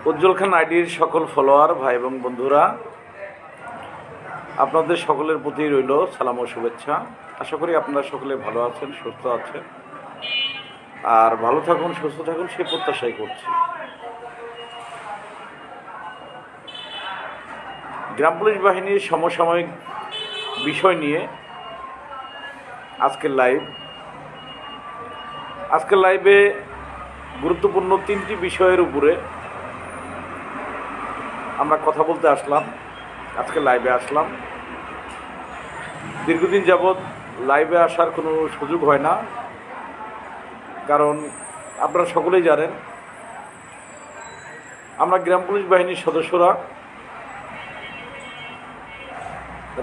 উজ্জ্বল খান আইডির সকল ফলোয়ার ভাই এবং বন্ধুরা, আপনাদের সকলের প্রতি রইল সালাম ও শুভেচ্ছা। আশা করি আপনারা সকলে ভালো আছেন, সুস্থ আছেন, আর ভালো থাকুন, সুস্থ থাকুন সে প্রত্যাশাই করছি। গ্রাম পুলিশ বাহিনীর সমসাময়িক বিষয় নিয়ে আজকের লাইভে গুরুত্বপূর্ণ 3টি বিষয়ের উপরে আমরা কথা বলতে আসলাম। আজকে লাইভে আসলাম। দীর্ঘদিন যাবৎ লাইভে আসার কোনো সুযোগ হয় না, কারণ আপনারা সকলেই জানেন আমরা গ্রাম পুলিশ বাহিনীর সদস্যরা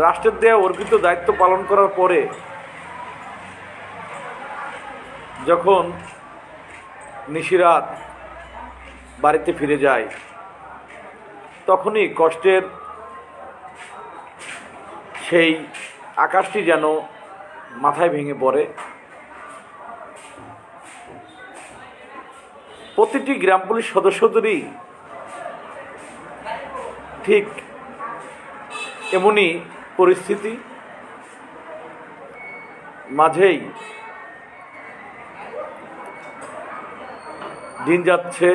রাষ্ট্রের দেয়া অর্পিত দায়িত্ব পালন করার পরে যখন নিশিরাত বাড়িতে ফিরে যায়, তখনই কষ্টের সেই আকাশটি যেন মাথায় ভেঙে পড়ে। প্রতিটি গ্রাম পুলিশ সদস্যদেরই ঠিক এমনই পরিস্থিতি, মাঝেই দিন যাচ্ছে,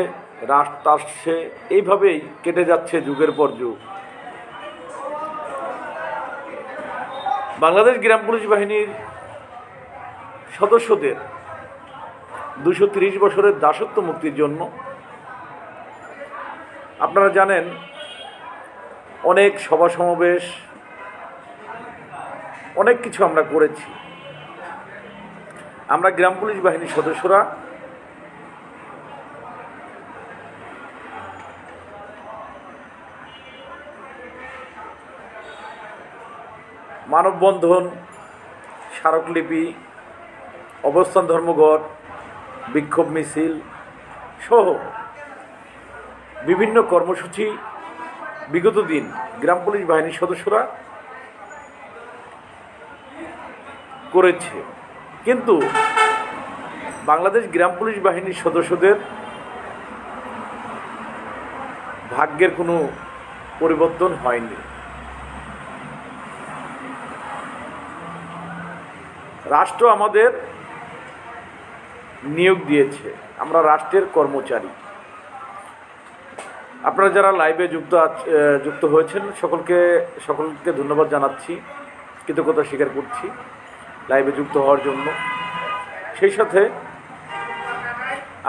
রাত আসছে, এইভাবেই কেটে যাচ্ছে যুগের পর যুগ। বাংলাদেশ গ্রাম পুলিশ বাহিনীর সদস্যদের 230 বছরের দাসত্ব মুক্তির জন্য আপনারা জানেন অনেক সভা সমাবেশ, অনেক কিছু আমরা করেছি। আমরা গ্রাম পুলিশ বাহিনীর সদস্যরা মানববন্ধন, স্মারকলিপি, অবস্থান ধর্মঘট, বিক্ষোভ মিছিল সহ বিভিন্ন কর্মসূচি বিগত দিন গ্রাম পুলিশ বাহিনীর সদস্যরা করেছে। কিন্তু বাংলাদেশ গ্রাম পুলিশ বাহিনীর সদস্যদের ভাগ্যের কোনো পরিবর্তন হয়নি। রাষ্ট্র আমাদের নিয়োগ দিয়েছে, আমরা রাষ্ট্রের কর্মচারী। আপনারা যারা লাইভে যুক্ত হয়েছেন সকলকে ধন্যবাদ জানাচ্ছি, কৃতজ্ঞতা স্বীকার করছি লাইভে যুক্ত হওয়ার জন্য। সেই সাথে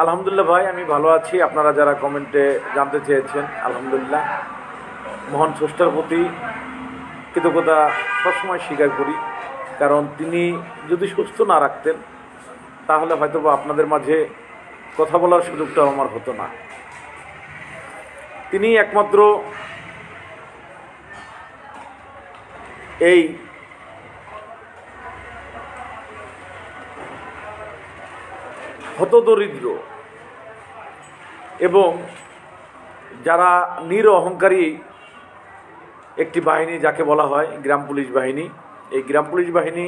আলহামদুলিল্লাহ ভাই, আমি ভালো আছি। আপনারা যারা কমেন্টে জানতে চেয়েছেন, আলহামদুলিল্লাহ মহান স্রষ্টার প্রতি কৃতজ্ঞতা সবসময় স্বীকার করি, কারণ তিনি যদি সুস্থ না রাখতেন তাহলে হয়তো বা আপনাদের মাঝে কথা বলার সুযোগটাও আমার হতো না। তিনি একমাত্র এই হতদরিদ্র এবং যারা নিরহংকারী একটি বাহিনী যাকে বলা হয় গ্রাম পুলিশ বাহিনী, এই গ্রাম পুলিশ বাহিনী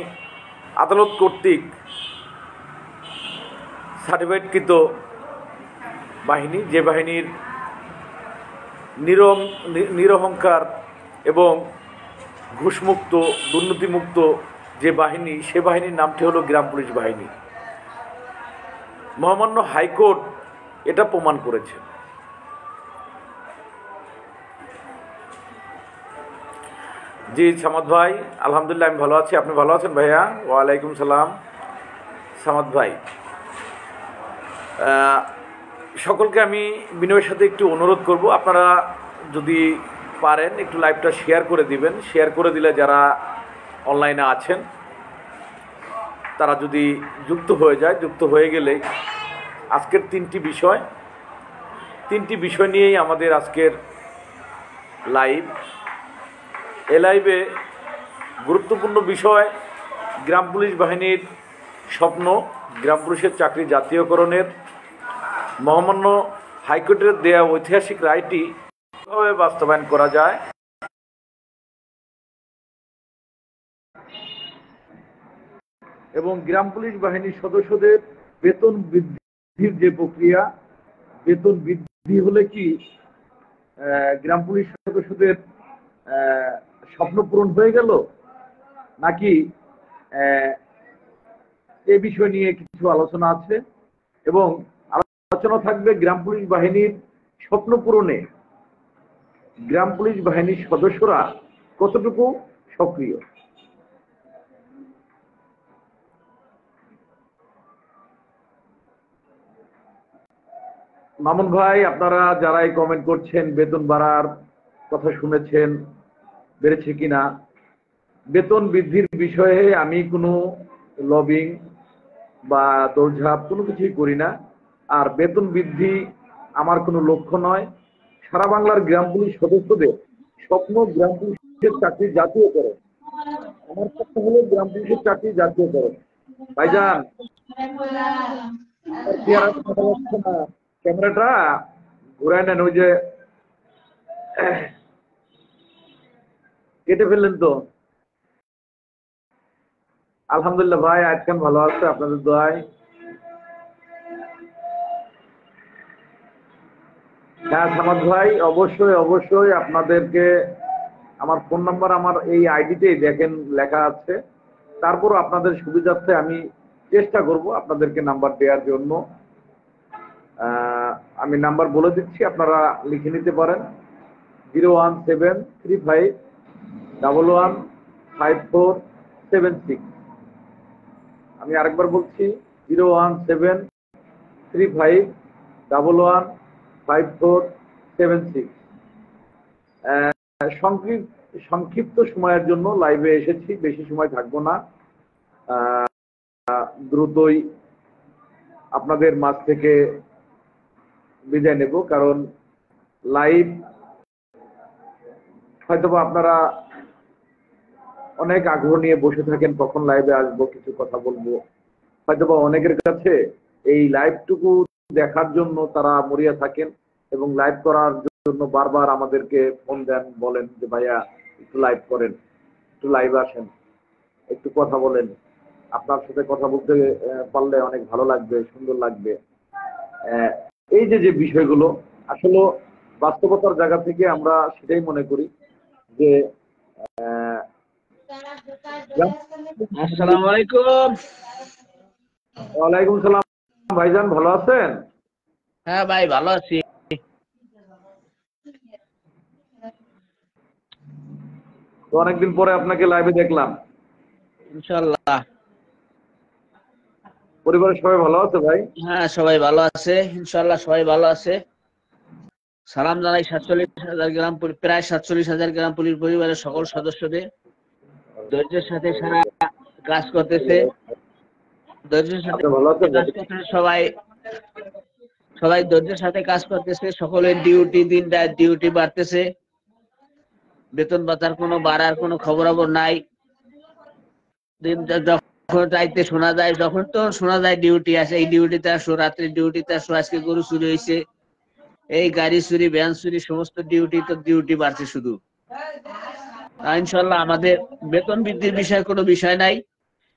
আদালত কর্তৃক সার্টিফিকেটকৃত বাহিনী, যে বাহিনীর নিরহংকার এবং ঘুষমুক্ত, দুর্নীতিমুক্ত যে বাহিনী, সে বাহিনীর নামটি হলো গ্রাম পুলিশ বাহিনী। মহামান্য হাইকোর্ট এটা প্রমাণ করেছে। জি সামাদ ভাই, আলহামদুলিল্লাহ আমি ভালো আছি। আপনি ভালো আছেন ভাইয়া? ওয়ালাইকুম সালাম সামাদ ভাই। সকলকে আমি বিনয়ের সাথে একটু অনুরোধ করব, আপনারা যদি পারেন একটু লাইভটা শেয়ার করে দিবেন। শেয়ার করে দিলে যারা অনলাইনে আছেন তারা যদি যুক্ত হয়ে গেলে আজকের 3টি বিষয় নিয়েই আমাদের আজকের লাইভ। এই লাইভে গুরুত্বপূর্ণ বিষয় গ্রাম পুলিশ বাহিনীর স্বপ্ন, গ্রাম পুলিশের চাকরি জাতীয়করণের মহামান্য হাইকোর্টের দেয়া ঐতিহাসিক রায়টি কিভাবে বাস্তবায়ন করা যায় এবং গ্রাম পুলিশ বাহিনীর সদস্যদের বেতন বৃদ্ধির যে প্রক্রিয়া, বেতন বৃদ্ধি হলে কি গ্রাম পুলিশ সদস্যদের স্বপ্ন পূরণ হয়ে গেল, নাকি এই বিষয় নিয়ে কিছু আলোচনা আছে এবং আলোচনা থাকবে গ্রাম পুলিশ বাহিনীর স্বপ্ন পূরণে গ্রাম পুলিশ বাহিনীর সদস্যরা কতটুকু সক্রিয়। মামুন ভাই, আপনারা যারাই কমেন্ট করছেন বেতন বাড়ার কথা শুনেছেন, বেড়েছে কিনা? বেতন বৃদ্ধির বিষয়ে আমি কোনো লবিং বা দৌড়ঝাঁপ কোনো কিছুই করি না, আর বেতন বৃদ্ধি আমার কোনো লক্ষ্য নয়। সারা বাংলার গ্রাম পুলিশ সদস্যদের স্বপ্ন গ্রাম পুলিশের চাকরি জাতীয়করণ। আমার স্বপ্ন হলো গ্রাম পুলিশের চাকরি জাতীয়করণ। ভাইজান, ক্যামেরাটা ঘুরায় নেন, ওই যে কেটে ফেললেন তো। আলহামদুলিল্লাহ ভাই, আজকাল ভালো আছে আপনাদের দোয়ায়। হ্যাঁ সামাদ ভাই, অবশ্যই অবশ্যই আপনাদেরকে আমার ফোন নাম্বার আমার এই আইডিতেই দেখেন লেখা আছে। তারপরও আপনাদের সুবিধার্থে আমি চেষ্টা করব আপনাদেরকে নাম্বার দেওয়ার জন্য। আমি নাম্বার বলে দিচ্ছি, আপনারা লিখে নিতে পারেন। 01735115476। আমি আরেকবার বলছি, 01735115476। সংক্ষিপ্ত সময়ের জন্য লাইভে এসেছি, বেশি সময় থাকবো না। দ্রুতই আপনাদের মাঝ থেকে বিদায় নেব, কারণ লাইভ হয়তোবা আপনারা অনেক আগ্রহ নিয়ে বসে থাকেন, কখন লাইভে আসবো, কিছু কথা বলবো। হয়তোবা অনেকের কাছে এই লাইভটুকু দেখার জন্য তারা মরিয়া থাকেন এবং লাইভ করার জন্য বারবার আমাদেরকে ফোন দেন, বলেন যে ভাইয়া একটু লাইভ করেন, একটু লাইভ আসেন, একটু কথা বলেন। আপনার সাথে কথা বলতে পারলে অনেক ভালো লাগবে, সুন্দর লাগবে। এই যে যে বিষয়গুলো আসলে বাস্তবতার জায়গা থেকে আমরা সেটাই মনে করি যে আসসালামু আলাইকুম। ওয়ালাইকুম সালাম। ভাইজান ভালো আছেন? হ্যাঁ ভাই ভালো আছি। তো অনেকদিন পরে আপনাকে লাইভে দেখলাম। ইনশাআল্লাহ। পরিবারের সবাই ভালো আছে ভাই? হ্যাঁ সবাই ভালো আছে, ইনশাআল্লাহ সবাই ভালো আছে। সালাম জানাই 47,000 গ্রাম প্রায় 47,000 গ্রাম পুলিশ পরিবারের সকল সদস্যদের। ধৈর্যের সাথে সারা কাজ করতেছে, ধৈর্যের সাথে ভালো আছেন? কাজ করতেছে সবাই, সবাই ধৈর্যের সাথে কাজ করতেছে। সকলের ডিউটি দিন রাত ডিউটি বাড়তেছে, বেতন ভাতার কোনো বাড়ার কোনো খবরাখবর নাই। দিন যখন রাইতে শোনা যায়, যখন তো শোনা যায় ডিউটি আছে, এই ডিউটিতে আসো, রাত্রে ডিউটিতে আসো, আজকে গরু চুরি হয়েছে, এই গাড়ি চুরি, ভ্যান চুরি, সমস্ত ডিউটি তো ডিউটি বাড়ছে শুধু। ইনশাল্লাহ আমাদের বেতন বৃদ্ধির বিষয়ে কোনো বিষয় নাই।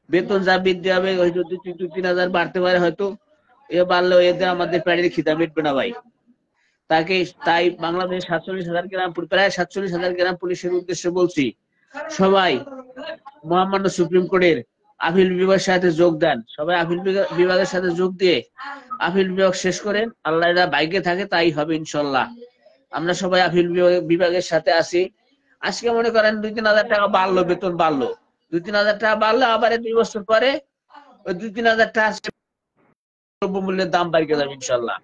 বেতন যা বৃদ্ধি হবে হয়তো 2-3,000 বাড়তে পারে, হয়তো এ বাড়লেও এতে আমাদের প্যাডের খিদা মিটবে না ভাই। তাই বাংলাদেশ 47,000 গ্রাম প্রায় 47,000 গ্রাম পুলিশের উদ্দেশ্যে বলছি, সবাই মহামান্য সুপ্রিম কোর্টের আপিল বিভাগের সাথে যোগ দেন। সবাই আপিল বিভাগের সাথে যোগ দিয়ে আপিল বিভাগ শেষ করেন। আল্লাহ যা ভাগ্যে থাকে তাই হবে ইনশাল্লাহ। আমরা সবাই আপিল বিভাগের সাথে আছি। আজকে মনে করেন 2-3 হাজার টাকা বাড়লো, বেতন বাড়লো, 2-3 হাজার টাকা বাড়লো, আবার 2 বছর পরে ওই 2-3 হাজার টাকা দ্রব্যমূল্যের দাম বাড়িয়ে যাবে ইনশাল্লাহ।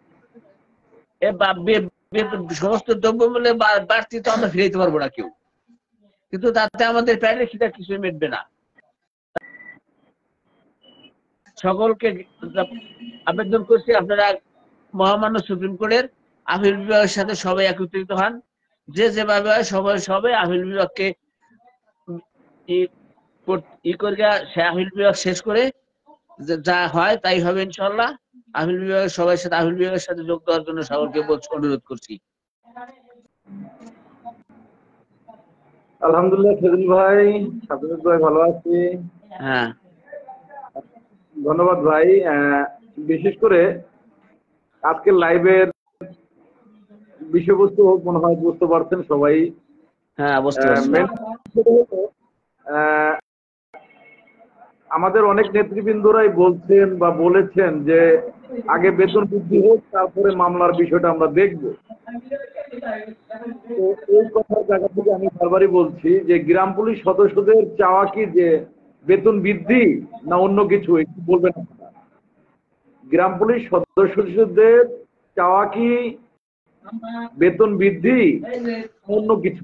সমস্ত দ্রব্যমূল্যে বাড়তি তো আমরা ফিরাইতে পারবো না কেউ, কিন্তু তাতে আমাদের প্যাডের খিদা কিছুই মিটবে না। সকলকে আবেদন করছি, আপনারা মহামান্য সুপ্রিম কোর্টের আপিল বিভাগের সাথে সবাই একত্রিত হন। যে যেভাবে হয় সবাই আপিল বিভাগকে সে আপিল বিভাগ শেষ করে যা হয় তাই হবে ইনশাল্লাহ। আপিল বিভাগের সবাই সাথে আপিল বিভাগের সাথে যোগ দেওয়ার জন্য সকলকে অনুরোধ করছি। আলহামদুলিল্লাহ সেদিন ভাই, সাবিনুর ভাই ভালো আছি। হ্যাঁ ধন্যবাদ ভাই। বিশেষ করে আজকের লাইভের বিষয়বস্তু মনে হয় বুঝতে পারছেন সবাই। হ্যাঁ, বুঝতে পারছি। আমাদের অনেক নেতৃবৃন্দরাই বলছেন বা বলেছেন যে আগে বেতন বৃদ্ধি হোক, তারপরে মামলার বিষয়টা আমরা দেখব। তো এই কথার জায়গা থেকে আমি বারবারই বলছি যে গ্রাম পুলিশ সদস্যদের চাওয়া কি যে বেতন বৃদ্ধি না অন্য কিছু, একটু বলবেন আপনারা। গ্রাম পুলিশ সদস্যদের চাওয়া কি বেতন বৃদ্ধি অন্য কিছু?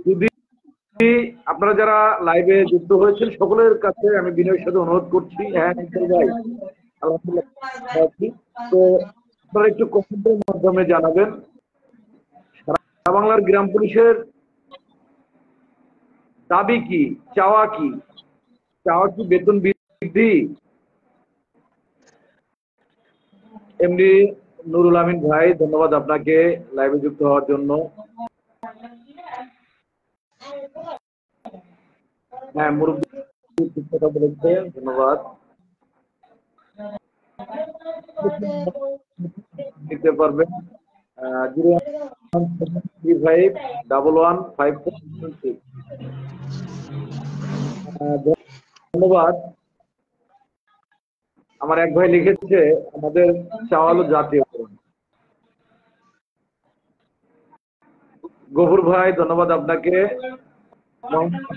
যদি আপনারা যারা লাইভে যুক্ত হয়েছেন সকলের কাছে আমি বিনয়ের সাথে অনুরোধ করছি, হ্যাঁ ভাই আলহামদুলিল্লাহ, তো আপনারা একটু কমেন্টের মাধ্যমে জানাবেন সারা বাংলার গ্রাম পুলিশের দাবি কি, চাওয়া কি? চাওয়া কি বেতন বৃদ্ধি? এমনি নুরুল আমিন ভাই, ধন্যবাদ আপনাকে লাইভে যুক্ত হওয়ার জন্য। হ্যাঁ, মুরব্বী কথা বলেছে, ধন্যবাদ। দিতে পারবেন 0151154 ধন্যবাদ। আমার এক ভাই লিখেছে আমাদের চাওয়া হলো জাতীয়করণ। গফুর ভাই ধন্যবাদ আপনাকে,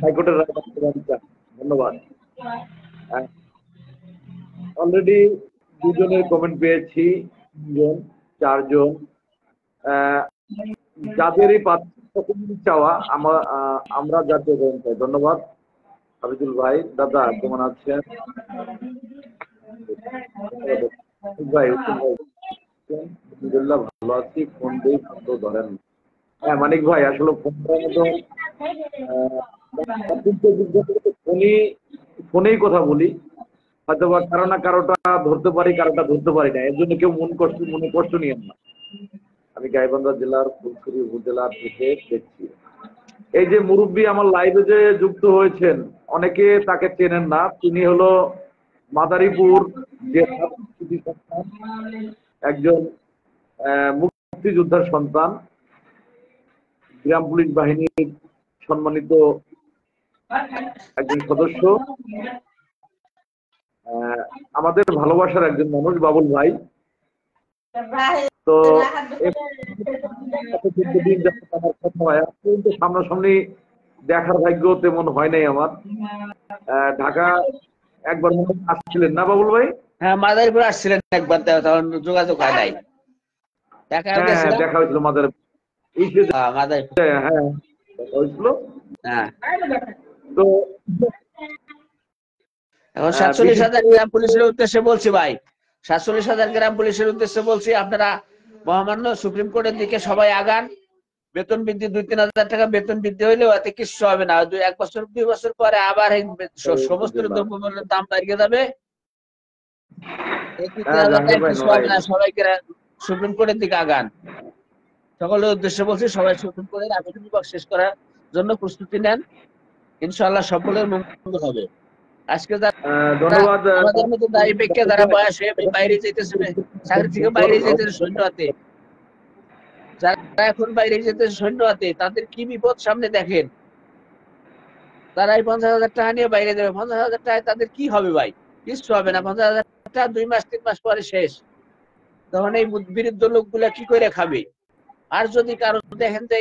হাইকোর্টের রায় ধন্যবাদ। অলরেডি দুজনের কমেন্ট পেয়েছি, 3জন 4জন, যাদেরই চাওয়া আমরা জাতীয়করণ চাই। ধন্যবাদ হাবিজুল ভাই। দাদা কেমন আছেন ভাই? আলহামদুলিল্লাহ ভালো আছি, ফোন দিয়ে ফোন ধরেন। হ্যাঁ মানিক ভাই, আসলে ফোন করার মতো ফোনেই কথা বলি, হয়তো বা কারো না কারোটা ধরতে পারি, কারোটা ধরতে পারি না, এর জন্য কেউ মনে কষ্ট নিয়েন না। আমি গাইবান্ধা জেলার ফুলছড়ি উপজেলা থেকে দেখছি। এই যে মুরব্বী আমার লাইভে যে যুক্ত হয়েছেন, অনেকে তাকে চেনেন না, তিনি হলো মাদারীপুর জেলার একজন মুক্তিযোদ্ধার সন্তান, গ্রাম পুলিশ বাহিনীর সম্মানিত একজন সদস্য, আমাদের ভালোবাসার একজন মানুষ, বাবুল ভাই। তো আমার কথা হয় কিন্তু সামনাসামনি দেখার ভাগ্য তেমন হয় নাই আমার। ঢাকা একবার মনে আসছিলেন না বাবুল ভাই? হ্যাঁ, মাদারীপুর আসছিলেন একবার, তখন যোগাযোগ হয় নাই। দেখা হয়েছিল মাদারীপুর। হ্যাঁ হয়েছিল। তো এখন 47,000 গ্রাম পুলিশের উদ্দেশ্যে বলছি ভাই, 47,000 গ্রাম পুলিশের উদ্দেশ্যে বলছি, আপনারা মহামান্য সুপ্রিম কোর্টের দিকে সবাই আগান। বেতন বৃদ্ধি 2-3 হাজার টাকা বেতন বৃদ্ধি হইলেও এতে কিছু হবে না। 1 বছর 2 বছর পরে আবার সমস্ত দ্রব্যমূল্যের দাম বাড়িয়ে যাবে। 2-3 হাজার টাকা কিছু হবে না। সবাইকে সুপ্রিম কোর্টের দিকে আগান। সকলের উদ্দেশ্যে বলছি, সবাই সুপ্রিম কোর্টের আপিল বিভাগ শেষ করার জন্য প্রস্তুতি নেন, ইনশাআল্লাহ সকলের মঙ্গল হবে। আজকে ধন্যবাদ। আমাদের মতো দায়ী ব্যক্তি যারা বয়স হয়ে বাইরে যেতেছে, চাকরি থেকে বাইরে যেতেছে সৈন্য হাতে, যারা এখন বাইরে যেতেছে সৈন্য হাতে, তাদের কি বিপদ সামনে দেখেন। তারা এই 50,000 টাকা নিয়ে বাইরে যাবে, 50,000 টাকায় তাদের কি হবে ভাই? কিছু হবে না। 50,000 টাকা 2 মাস 3 মাস পরে শেষ। তখন এই বিরুদ্ধ লোকগুলা কি করে খাবে? আর যদি কারো দেখেন যে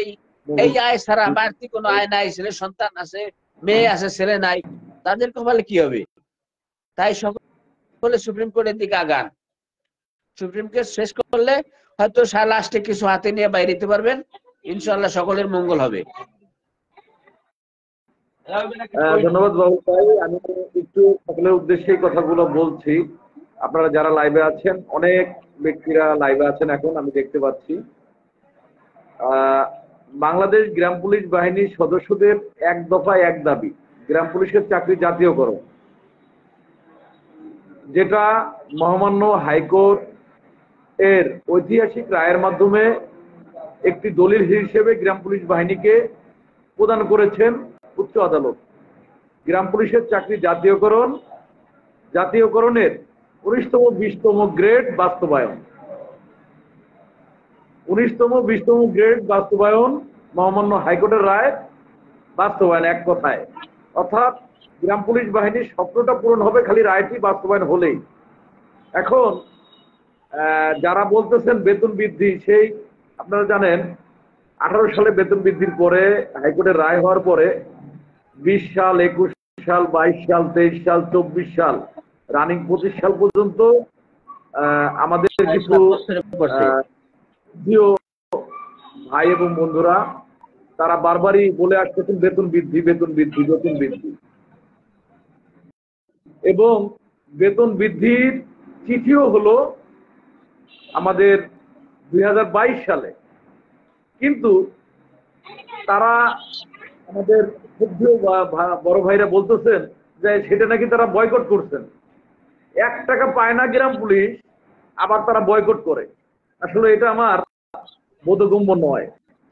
এই আয় ছাড়া বাড়তি কোনো আয় নাই, ছেলে সন্তান আছে, মেয়ে আছে, ছেলে নাই, তাদের কপালে কি হবে? তাই সকলে সুপ্রিম কোর্টের দিকে আগান। সুপ্রিম কোর্ট শেষ করলে হয়তো লাস্টে কিছু হাতে নিয়ে বাইরে যেতে পারবেন, ইনশাআল্লাহ সকলের মঙ্গল হবে। ধন্যবাদ বাবু ভাই। আমি একটু সকলের উদ্দেশ্যে কথাগুলো বলছি। আপনারা যারা লাইভে আছেন, অনেক ব্যক্তিরা লাইভে আছেন এখন, আমি দেখতে পাচ্ছি। বাংলাদেশ গ্রাম পুলিশ বাহিনীর সদস্যদের এক দফায় এক দাবি, গ্রাম পুলিশের চাকরি জাতীয়করণ, যেটা মহামান্য হাইকোর্ট এর ঐতিহাসিক রায়ের মাধ্যমে একটি দলিল হিসেবে গ্রাম পুলিশ বাহিনীকে প্রদান করেছেন উচ্চ আদালত। গ্রাম পুলিশের চাকরি জাতীয়করণের 19তম 20তম গ্রেড বাস্তবায়ন। 19তম 20তম গ্রেড বাস্তবায়ন, মহামান্য হাইকোর্টের রায় বাস্তবায়ন, এক কথায়। অর্থাৎ গ্রাম পুলিশ বাহিনীর স্বপ্নটা পূরণ হবে খালি রায়টি বাস্তবায়ন হলেই। এখন যারা বলতেছেন বেতন বৃদ্ধি, সেই আপনারা জানেন 18 সালে বেতন বৃদ্ধির পরে হাইকোর্টের রায় হওয়ার পরে 20 সাল, 21 সাল, 22 সাল, 23 সাল, 24 সাল, রানিং 25 সাল পর্যন্ত আমাদের কিছু প্রিয় ভাই এবং বন্ধুরা তারা বারবারই বলে আসতেছেন বেতন বৃদ্ধি, বেতন বৃদ্ধি, বেতন বৃদ্ধি, এবং বেতন বৃদ্ধির চিঠিও হলো আমাদের 2022 সালে। কিন্তু তারা আমাদের বড় ভাইরা বলতেছেন যে সেটা নাকি তারা বয়কট করছেন। 1 টাকা পায় না গ্রাম পুলিশ, আবার তারা বয়কট করে। আসলে এটা আমার বোধগম্য নয়।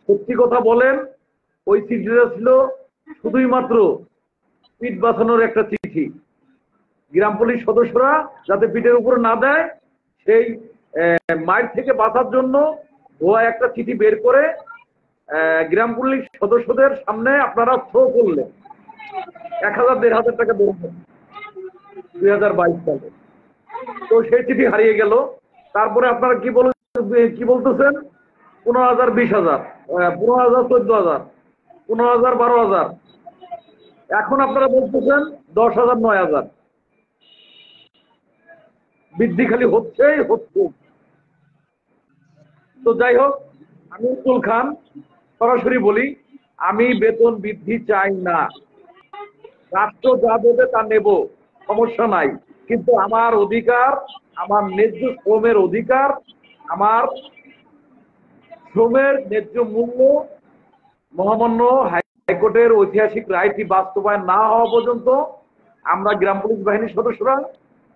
সত্যি কথা বলেন, ওই চিঠিটা ছিল শুধুই মাত্র পিঠ বাঁচানোর একটা চিঠি। গ্রাম পুলিশ সদস্যরা যাতে পিঠের উপর না দেয়, সেই মায়ের থেকে বাঁচার জন্য ভুয়া একটা চিঠি বের করে গ্রাম পুলিশ সদস্যদের সামনে আপনারা থ্রো করলেন। 1000-1500 টাকা বের 2022 সালে। তো সেই চিঠি হারিয়ে গেল। তারপরে আপনারা কি বলতেছেন? 15,000, 20,000, 15,000, 14,000, 15,000, 12,000। এখন আপনারা বলতেছেন 10,000, 9,000। বৃদ্ধি খালি হচ্ছেই হচ্ছে। তো যাই হোক, আমি উজ্জ্বল খান সরাসরি বলি, আমি বেতন বৃদ্ধি চাই না। রাষ্ট্র যা দেবে তা নেব, সমস্যা নাই। কিন্তু আমার অধিকার, আমার ন্যায্য শ্রমের অধিকার, আমার শ্রমের ন্যায্য মূল্য মহামান্য হাইকোর্টের ঐতিহাসিক রায়টি বাস্তবায়ন না হওয়া পর্যন্ত আমরা গ্রাম পুলিশ বাহিনীর সদস্যরা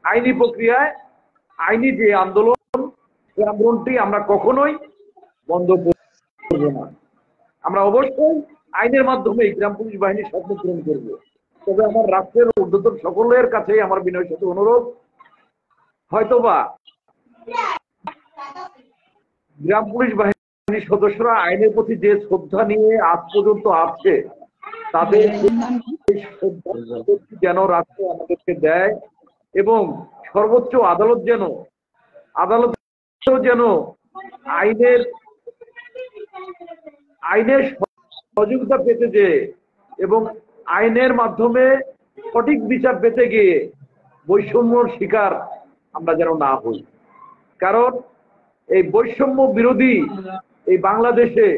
আইনি প্রক্রিয়ায়, আইনি যে আন্দোলন, সেই আন্দোলনটি আমরা কখনোই বন্ধ করব না। আমরা অবশ্যই আইনের মাধ্যমে গ্রাম পুলিশ বাহিনীর স্বপ্ন পূরণ করব। তবে আমার রাষ্ট্রের ঊর্ধ্বতন সকলের কাছে আমার বিনয়ের সাথে অনুরোধ, হয়তোবা গ্রাম পুলিশ বাহিনীর সদস্যরা আইনের প্রতি যে শ্রদ্ধা নিয়ে আজ পর্যন্ত আছে, তাদের যেন রাষ্ট্র আমাদেরকে দেয়, এবং সর্বোচ্চ আদালত যেন আইনের সহযোগিতা পেতে যে, এবং আইনের মাধ্যমে সঠিক বিচার পেতে গিয়ে বৈষম্যর শিকার আমরা যেন না হই। কারণ এই বৈষম্য বিরোধী এই বাংলাদেশে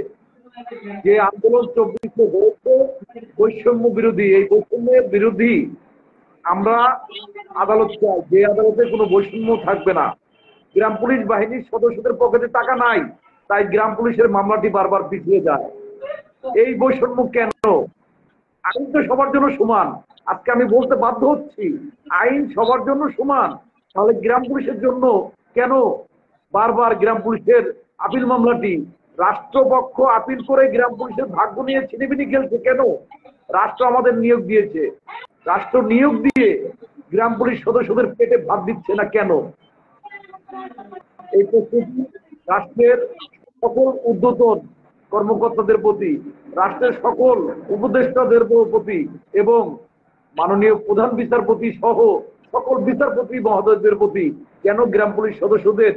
যে আন্দোলন 24 হয়েছে, বৈষম্য বিরোধী, এই বৈষম্যের বিরোধী আমরা আদালত চাই, যে আদালতে কোনো বৈষম্য থাকবে না। গ্রাম পুলিশ বাহিনীর সদস্যদের পকেটে টাকা নাই, তাই গ্রাম পুলিশের মামলাটি বারবার পিছিয়ে যায়। এই বৈষম্য কেন? আইন তো সবার জন্য সমান। আজকে আমি বলতে বাধ্য হচ্ছি, আইন সবার জন্য সমান, তাহলে গ্রাম পুলিশের জন্য কেন বারবার গ্রাম পুলিশের আপিল মামলাটি? রাষ্ট্রপক্ষ আপিল করে গ্রাম পুলিশের ভাগ্য নিয়ে ছিনিমিনি খেলছে কেন? রাষ্ট্র আমাদের নিয়োগ দিয়েছে, রাষ্ট্র নিয়োগ দিয়ে গ্রাম পুলিশ সদস্যদের পেটে ভাত দিচ্ছে না কেন? এই প্রস্তুতি রাষ্ট্রের সকল ঊর্ধ্বতন কর্মকর্তাদের প্রতি, রাষ্ট্রের সকল উপদেষ্টাদের প্রতি, এবং মাননীয় প্রধান বিচারপতি সহ সকল বিচারপতি মহোদয়দের প্রতি, কেন গ্রাম পুলিশ সদস্যদের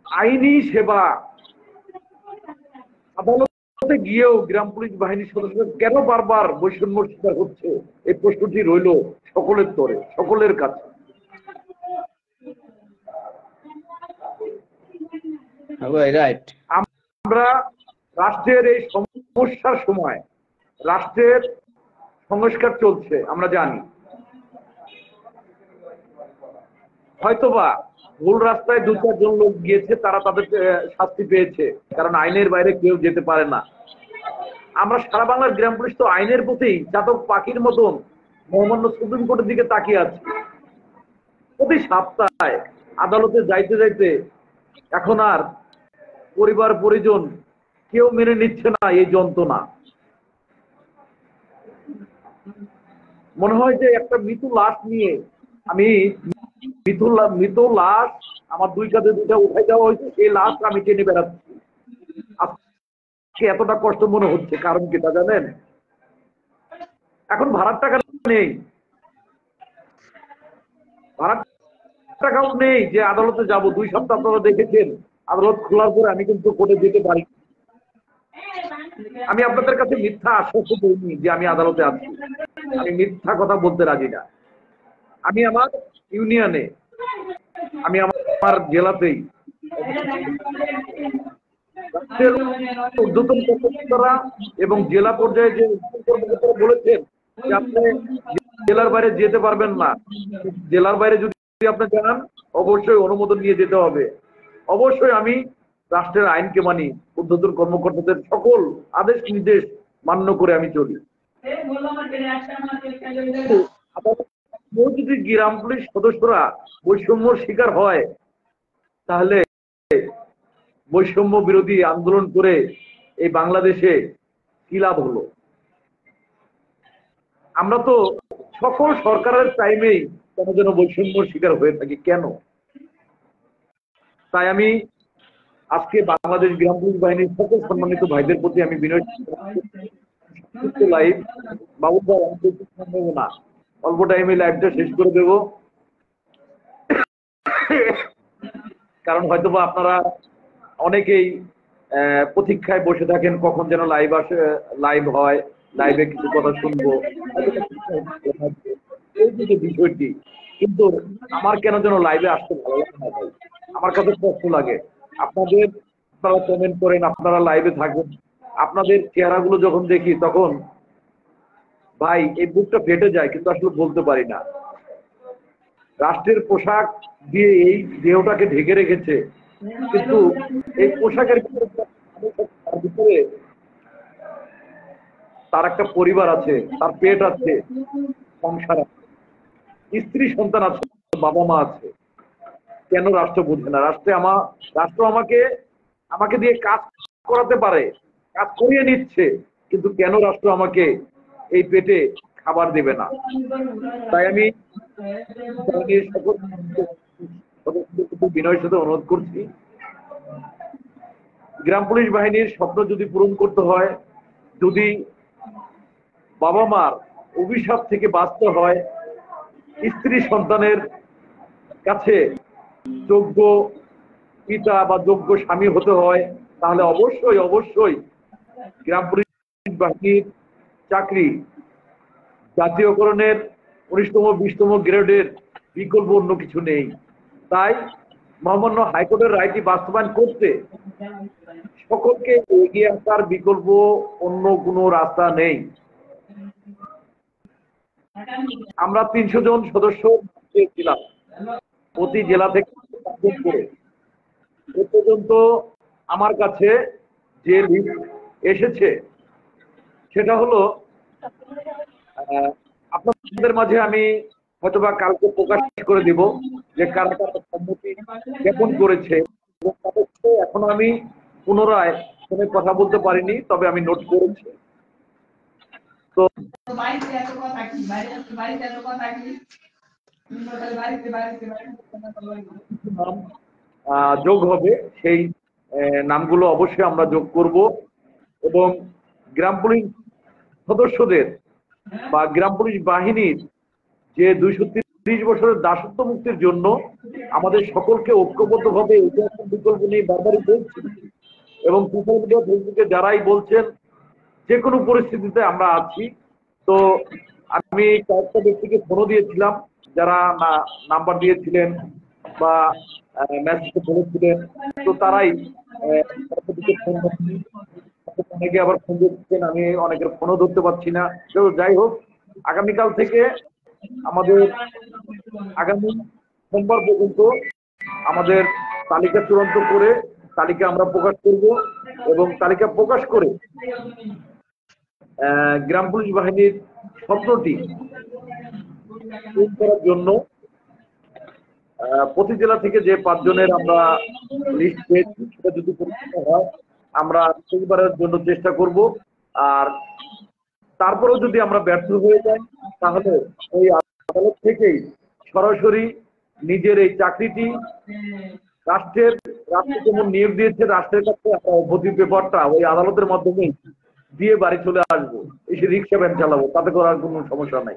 আইনি সেবা, আদালতে গিয়েও গ্রাম পুলিশ বাহিনীর সদস্যদের কেন বারবার বৈষম্য শিকার হচ্ছে? এই প্রশ্নটি রইল সকলের তরে, সকলের কাছে। আমরা রাষ্ট্রের এই সমস্যার সময় রাষ্ট্রের সংস্কার চলছে, আমরা জানি। হয়তোবা ভুল রাস্তায় 2-4 জন লোক গিয়েছে, তারা তাদের শাস্তি পেয়েছে, কারণ আইনের বাইরে কেউ যেতে পারে না। আমরা সারা বাংলার গ্রাম পুলিশ তো আইনের প্রতি চাতক পাখির মতন মহামান্য সুপ্রিম কোর্টের দিকে তাকিয়ে আছে। প্রতি সপ্তাহে আদালতে যাইতে যাইতে এখন আর পরিবার পরিজন কেউ মেনে নিচ্ছে না এই যন্ত্রণা। মনে হয় যে একটা মৃত লাশ নিয়ে, আমি মৃত লাশ আমার 2 কাঁধে 2টা উঠাই দেওয়া হয়েছে, সেই লাশ আমি টেনে বেড়াচ্ছি। আজকে এতটা কষ্ট মনে হচ্ছে, কারণ কি তা জানেন? এখন ভাড়ার টাকা নেই, ভাড়ার টাকাও নেই যে আদালতে যাব। 2 সপ্তাহ আপনারা দেখেছেন, আদালত খোলার পরে আমি কিন্তু কোর্টে যেতে পারি। আমি আপনাদের কাছে মিথ্যা আশ্বস্ত করিনি যে আমি আদালতে আছি, আমি মিথ্যা কথা বলতে রাজি না। আমি আমার ইউনিয়নে, আমি আমার জেলাতেই ঊর্ধ্বতন কর্মকর্তারা এবং জেলা পর্যায়ে যে কর্মকর্তারা বলেছেন যে আপনি জেলার বাইরে যেতে পারবেন না। জেলার বাইরে যদি আপনি যান, অবশ্যই অনুমোদন নিয়ে যেতে হবে। অবশ্যই আমি রাষ্ট্রের আইনকে মানি, ঊর্ধ্বতন কর্মকর্তাদের সকল আদেশ নির্দেশ মান্য করে আমি চলি। যদি গ্রাম পুলিশ সদস্যরা বৈষম্যর শিকার হয়, তাহলে বৈষম্য বিরোধী আন্দোলন করে এই বাংলাদেশে কি লাভ হলো? আমরা তো সকল সরকারের টাইমেই কেন যেন বৈষম্যর শিকার হয়ে থাকি, কেন? তাই আমি আজকে বাংলাদেশ গ্রাম পুলিশ বাহিনীর সকল সম্মানিত ভাইদের প্রতি আমি বিনয় লাইভ বাবুল ভাই, আমি সম্ভব না, অল্প টাইমে লাইভটা শেষ করে দেব, কারণ হয়তোবা আপনারা অনেকেই প্রতীক্ষায় বসে থাকেন কখন যেন লাইভ আসে, লাইভ হয়, লাইভে কিছু কথা শুনবো, এই যে বিষয়টি। কিন্তু আমার কেন যেন লাইভে আসতে ভালো লাগে না ভাই, আমার কাছে কষ্ট লাগে। আপনারা কমেন্ট করেন, আপনারা লাইভে থাকেন, আপনাদের চেহারাগুলো যখন দেখি তখন ভাই এই বুকটা ফেটে যায়, কিন্তু আসলে বলতে পারি না। রাষ্ট্রের পোশাক দিয়ে এই দেহটাকে ঢেকে রেখেছে, কিন্তু এই পোশাকের ভিতরে তার একটা পরিবার আছে, তার পেট আছে, সংসার আছে, স্ত্রী সন্তান আছে, বাবা মা আছে। কেন রাষ্ট্র বুঝবে না? রাষ্ট্র আমাকে দিয়ে কাজ করাতে পারে, কাজ করিয়ে নিচ্ছে, কিন্তু কেন রাষ্ট্র আমাকে এই পেটে খাবার দেবে না? তাই আমি বিনয়ের সাথে অনুরোধ করছি, গ্রাম পুলিশ বাহিনীর স্বপ্ন যদি পূরণ করতে হয়, যদি বাবা মার অভিশাপ থেকে বাঁচতে হয়, স্ত্রী সন্তানের কাছে যোগ্য পিতা বা যোগ্য স্বামী হতে হয়, তাহলে অবশ্যই গ্রাম পুলিশ বাহিনীর চাকরি জাতীয়করণের 19তম 20তম গ্রেডের বিকল্প অন্য কিছু নেই। তাই মহামান্য হাইকোর্টের রায়টি বাস্তবায়ন করতে সকলকে এগিয়ে আসার বিকল্প অন্য কোনো রাস্তা নেই। আমরা 300 জন সদস্য ছিলাম প্রতি জেলা থেকে করে। এ পর্যন্ত আমার কাছে যে লিস্ট এসেছে সেটা হলো, আপনাদের মাঝে আমি হয়তোবা কালকে প্রকাশ করে দিব যে কারা কারা সম্মতি জ্ঞাপন করেছে। এখনো আমি পুনরায় ফোনে কথা বলতে পারিনি, তবে আমি নোট করেছি। তো যোগ হবে, সেই নামগুলো অবশ্যই আমরা যোগ করব এবং গ্রাম পুলিশ সদস্যদের বা গ্রাম পুলিশ বাহিনীর যে 230 বছরের দাসত্ব মুক্তির জন্য আমাদের সকলকে ঐক্যবদ্ধভাবে বিকল্প নিয়ে বারবারই বলছি, এবং সোশ্যাল মিডিয়া ফেসবুকে যারাই বলছেন যে কোনো পরিস্থিতিতে আমরা আছি। তো আমি কয়েকটা ব্যক্তিকে ফোনও দিয়েছিলাম, যারা নাম্বার দিয়েছিলেন বা মেসেজে বলেছিলেন, তো তারাই অনেকে আবার ফোন দিচ্ছেন, আমি অনেকের ফোনও ধরতে পারছি না। তো যাই হোক, আগামীকাল থেকে আমাদের আগামী সোমবার পর্যন্ত আমাদের তালিকা চূড়ান্ত করে তালিকা আমরা প্রকাশ করব, এবং তালিকা প্রকাশ করে গ্রাম পুলিশ বাহিনীর স্বপ্নটি পূরণ করার জন্য প্রতি জেলা থেকে যে 5 জনের আমরা লিস্ট পেয়েছি, সেটা যদি পরিচালনা হয় আমরা সেইবারের জন্য চেষ্টা করব। আর তারপরেও যদি আমরা ব্যর্থ হয়ে যাই, তাহলে ওই আদালত থেকেই সরাসরি নিজের এই চাকরিটি রাষ্ট্র যেমন নিয়োগ দিয়েছে, রাষ্ট্রের কাছে অব্যাহতি পেপারটা ওই আদালতের মাধ্যমে দিয়ে বাড়ি চলে আসবো, এসে রিক্সা ভ্যান চালাবো, তাতে করার কোনো সমস্যা নাই।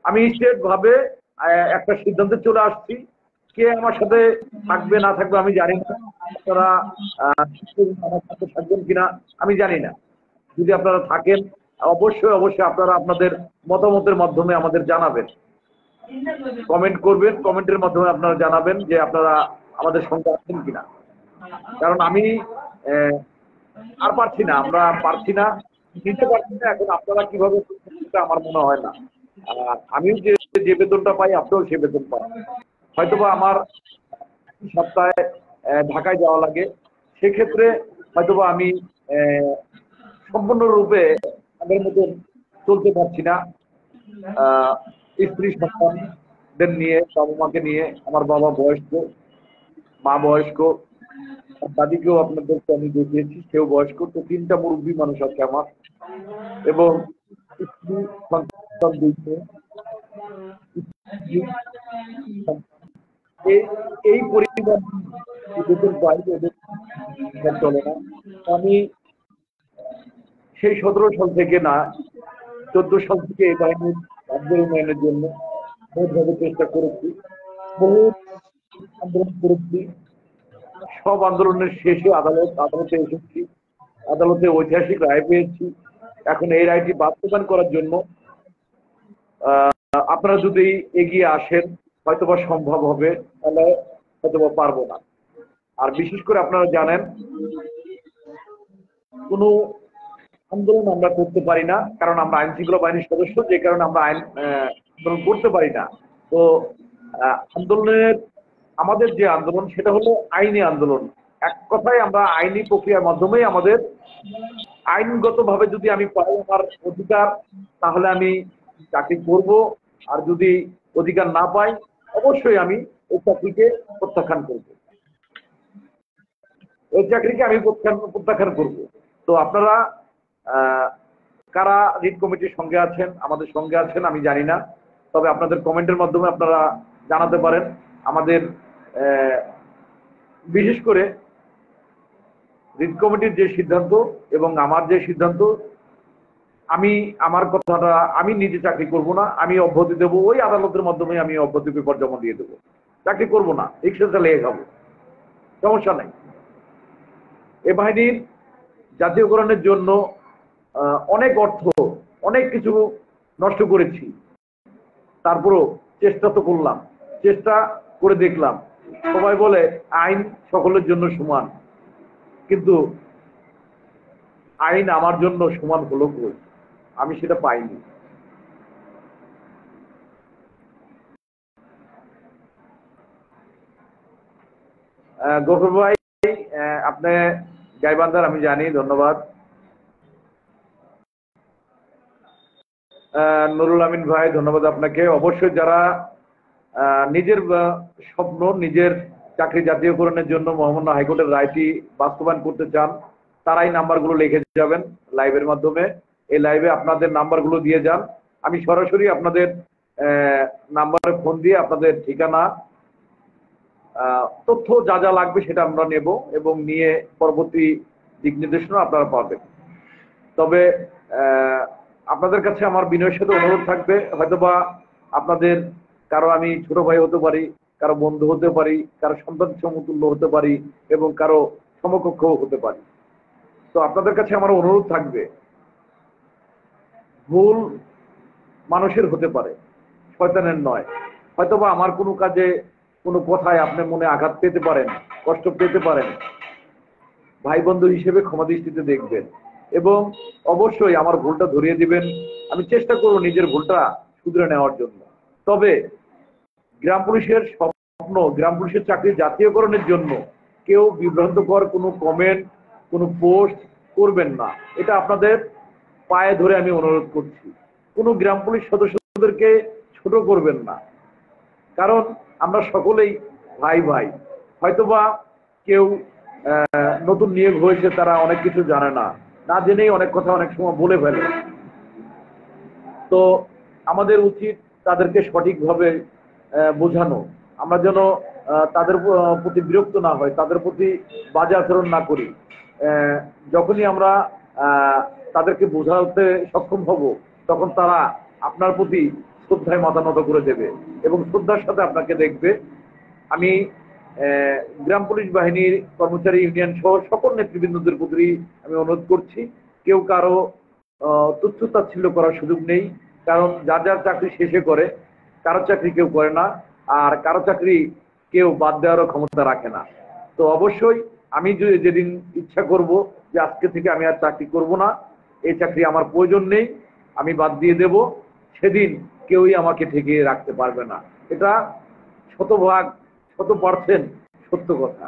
আমি স্টেট ভাবে একটা সিদ্ধান্তে চলে আসছি। কে আমার সাথে থাকবে না থাকবে আমি জানি না, আপনারা আমার সাথে থাকবেন কিনা আমি জানি না। যদি আপনারা থাকেন অবশ্যই অবশ্যই আপনারা আপনাদের মতামতের মাধ্যমে আমাদের জানাবেন, কমেন্ট করবেন, কমেন্টের মাধ্যমে আপনারা জানাবেন যে আপনারা আমাদের সঙ্গে আছেন কিনা। কারণ আমি আর পারছি না, আমরা পারছি না, নিতে পারছি না। এখন আপনারা কিভাবে আমার মনে হয় না। আমিও যে বেতনটা পাই আপনিও সে বেতন পান। হয়তোবা আমার সপ্তাহে ঢাকায় যাওয়া লাগে, সেক্ষেত্রে হয়তোবা আমি সম্পূর্ণরূপে আগের মতন চলতে পারছি না। স্ত্রী সন্তানদের নিয়ে, বাবা মাকে নিয়ে, আমার বাবা বয়স্ক, মা বয়স্ক, দাদিকেও আপনাদেরকে আমি দেখিয়েছি, সেও বয়স্ক। তো 3টা মুরব্বী মানুষ আছে আমার, এবং স্ত্রী সন্তান 2 মেয়ে। এই পরিবার চলে না। আমি সেই 17 সাল থেকে না 14 সাল থেকে এই বাহিনীর রাজ্যের উন্নয়নের জন্য বহুভাবে চেষ্টা করেছি, বহু আন্দোলন করেছি। সব আন্দোলনের শেষে আদালতে এসেছি, আদালতে ঐতিহাসিক রায় পেয়েছি। এখন এই রায়টি বাস্তবায়ন করার জন্য আপনারা যদি এগিয়ে আসেন হয়তোবা সম্ভব হবে, তাহলে হয়তোবা পারবো না। আর বিশেষ করে আপনারা জানেন কোনো আন্দোলন আমরা করতে পারি না, কারণ আমরা আইন শৃঙ্খলা বাহিনীর সদস্য, যে কারণে আমরা আন্দোলন করতে পারি না। তো আন্দোলনের আমাদের যে আন্দোলন সেটা হলো আইনি আন্দোলন। এক কথায় আমরা আইনি প্রক্রিয়ার মাধ্যমেই আমাদের আইনগতভাবে যদি আমি পাই আমার অধিকার, তাহলে আমি চাকরি করব। আর যদি অধিকার না পাই অবশ্যই আমি ওই চাকরিকে প্রত্যাখ্যান করব, ওই চাকরিকে আমি প্রত্যাখ্যান করব। তো আপনারা কারা রিট কমিটির সঙ্গে আছেন, আমাদের সঙ্গে আছেন আমি জানি না, তবে আপনাদের কমেন্টের মাধ্যমে আপনারা জানাতে পারেন। আমাদের বিশেষ করে রিট কমিটির যে সিদ্ধান্ত এবং আমার যে সিদ্ধান্ত, আমি আমার কথাটা আমি নিজে চাকরি করব না, আমি অব্যাহতি দেবো, ওই আদালতের মাধ্যমে আমি অব্যাহতি পেপার জমা দিয়ে দেবো। চাকরি করব না, রিক্সা চালিয়ে খাবো, সমস্যা নেই। এ বাহিনীর জাতীয়করণের জন্য অনেক অর্থ, অনেক কিছু নষ্ট করেছি, তারপরও চেষ্টা তো করলাম, চেষ্টা করে দেখলাম। সবাই বলে আইন সকলের জন্য সমান, কিন্তু আইন আমার জন্য সমান হলো কই? আমি সেটা পাইনি। গফর ভাই, আপনি গাইবান্ধার আমি জানি, ধন্যবাদ। নুরুল আমিন ভাই, ধন্যবাদ আপনাকে। অবশ্যই যারা নিজের স্বপ্ন, নিজের চাকরি জাতীয়করণের জন্য মহামান্য হাইকোর্টের রায়টি বাস্তবায়ন করতে চান, তারাই নাম্বারগুলো লিখে যাবেন লাইভের মাধ্যমে। এই লাইভে আপনাদের নাম্বারগুলো দিয়ে যান, আমি সরাসরি আপনাদের নাম্বারে ফোন দিয়ে আপনাদের ঠিকানা, তথ্য যা যা লাগবে সেটা আমরা নেব এবং নিয়ে পরবর্তী দিক নির্দেশনা আপনারা পাবেন। তবে আপনাদের কাছে আমার বিনয়ের সাথে অনুরোধ থাকবে, হয়তোবা আপনাদের কারো আমি ছোট ভাই হতে পারি, কারো বন্ধু হতে পারি, কারো সন্তান সমতুল্য হতে পারি এবং কারো সমকক্ষ হতে পারি। তো আপনাদের কাছে আমার অনুরোধ থাকবে, ভুল মানুষের হতে পারে, শয়তানের নয়। হয়তোবা আমার কোনো কাজে, কোনো কথায় আপনি মনে আঘাত পেতে পারেন, কষ্ট পেতে পারেন, ভাই বন্ধু হিসেবে ক্ষমা দৃষ্টিতে দেখবেন এবং অবশ্যই আমার ভুলটা ধরিয়ে দিবেন। আমি চেষ্টা করব নিজের ভুলটা শুধরে নেওয়ার জন্য। তবে গ্রাম পুলিশের স্বপ্ন, গ্রাম পুলিশের চাকরি জাতীয়করণের জন্য কেউ বিভ্রান্তকর কোনো কমেন্ট, কোনো পোস্ট করবেন না, এটা আপনাদের পায়ে ধরে আমি অনুরোধ করছি। কোনো গ্রাম পুলিশ সদস্যদেরকে ছোট করবেন না, কারণ আমরা সকলেই ভাই ভাই। হয়তোবা কেউ নতুন নিয়োগ হয়েছে, তারা অনেক কিছু জানে না, না জেনেই অনেক কথা অনেক সময় বলে ফেলে। তো আমাদের উচিত তাদেরকে সঠিকভাবে বোঝানো, আমরা যেন তাদের প্রতি বিরক্ত না হয়, তাদের প্রতি বাজে আচরণ না করি। যখনই আমরা তাদেরকে বোঝাতে সক্ষম হব, তখন তারা আপনার প্রতি শ্রদ্ধায় মাথা নত করে দেবে এবং শ্রদ্ধার সাথে আপনাকে দেখবে। আমি গ্রাম পুলিশ বাহিনীর কর্মচারী, ইউনিয়ন সহ সকল নেতৃবৃন্দদের প্রতি আমি অনুরোধ করছি, কেউ কারো তুচ্ছ তাচ্ছিল্য করার সুযোগ নেই। কারণ যার যার চাকরি শেষে করে, কারো চাকরি কেউ করে না, আর কারো চাকরি কেউ বাদ দেওয়ারও ক্ষমতা রাখে না। তো অবশ্যই আমি যেদিন ইচ্ছা করব যে আজকে থেকে আমি আর চাকরি করব না, এই চাকরি আমার প্রয়োজন নেই, আমি বাদ দিয়ে দেব, সেদিন কেউই আমাকে ঠেকিয়ে রাখতে পারবে না। এটা 100% সত্য কথা।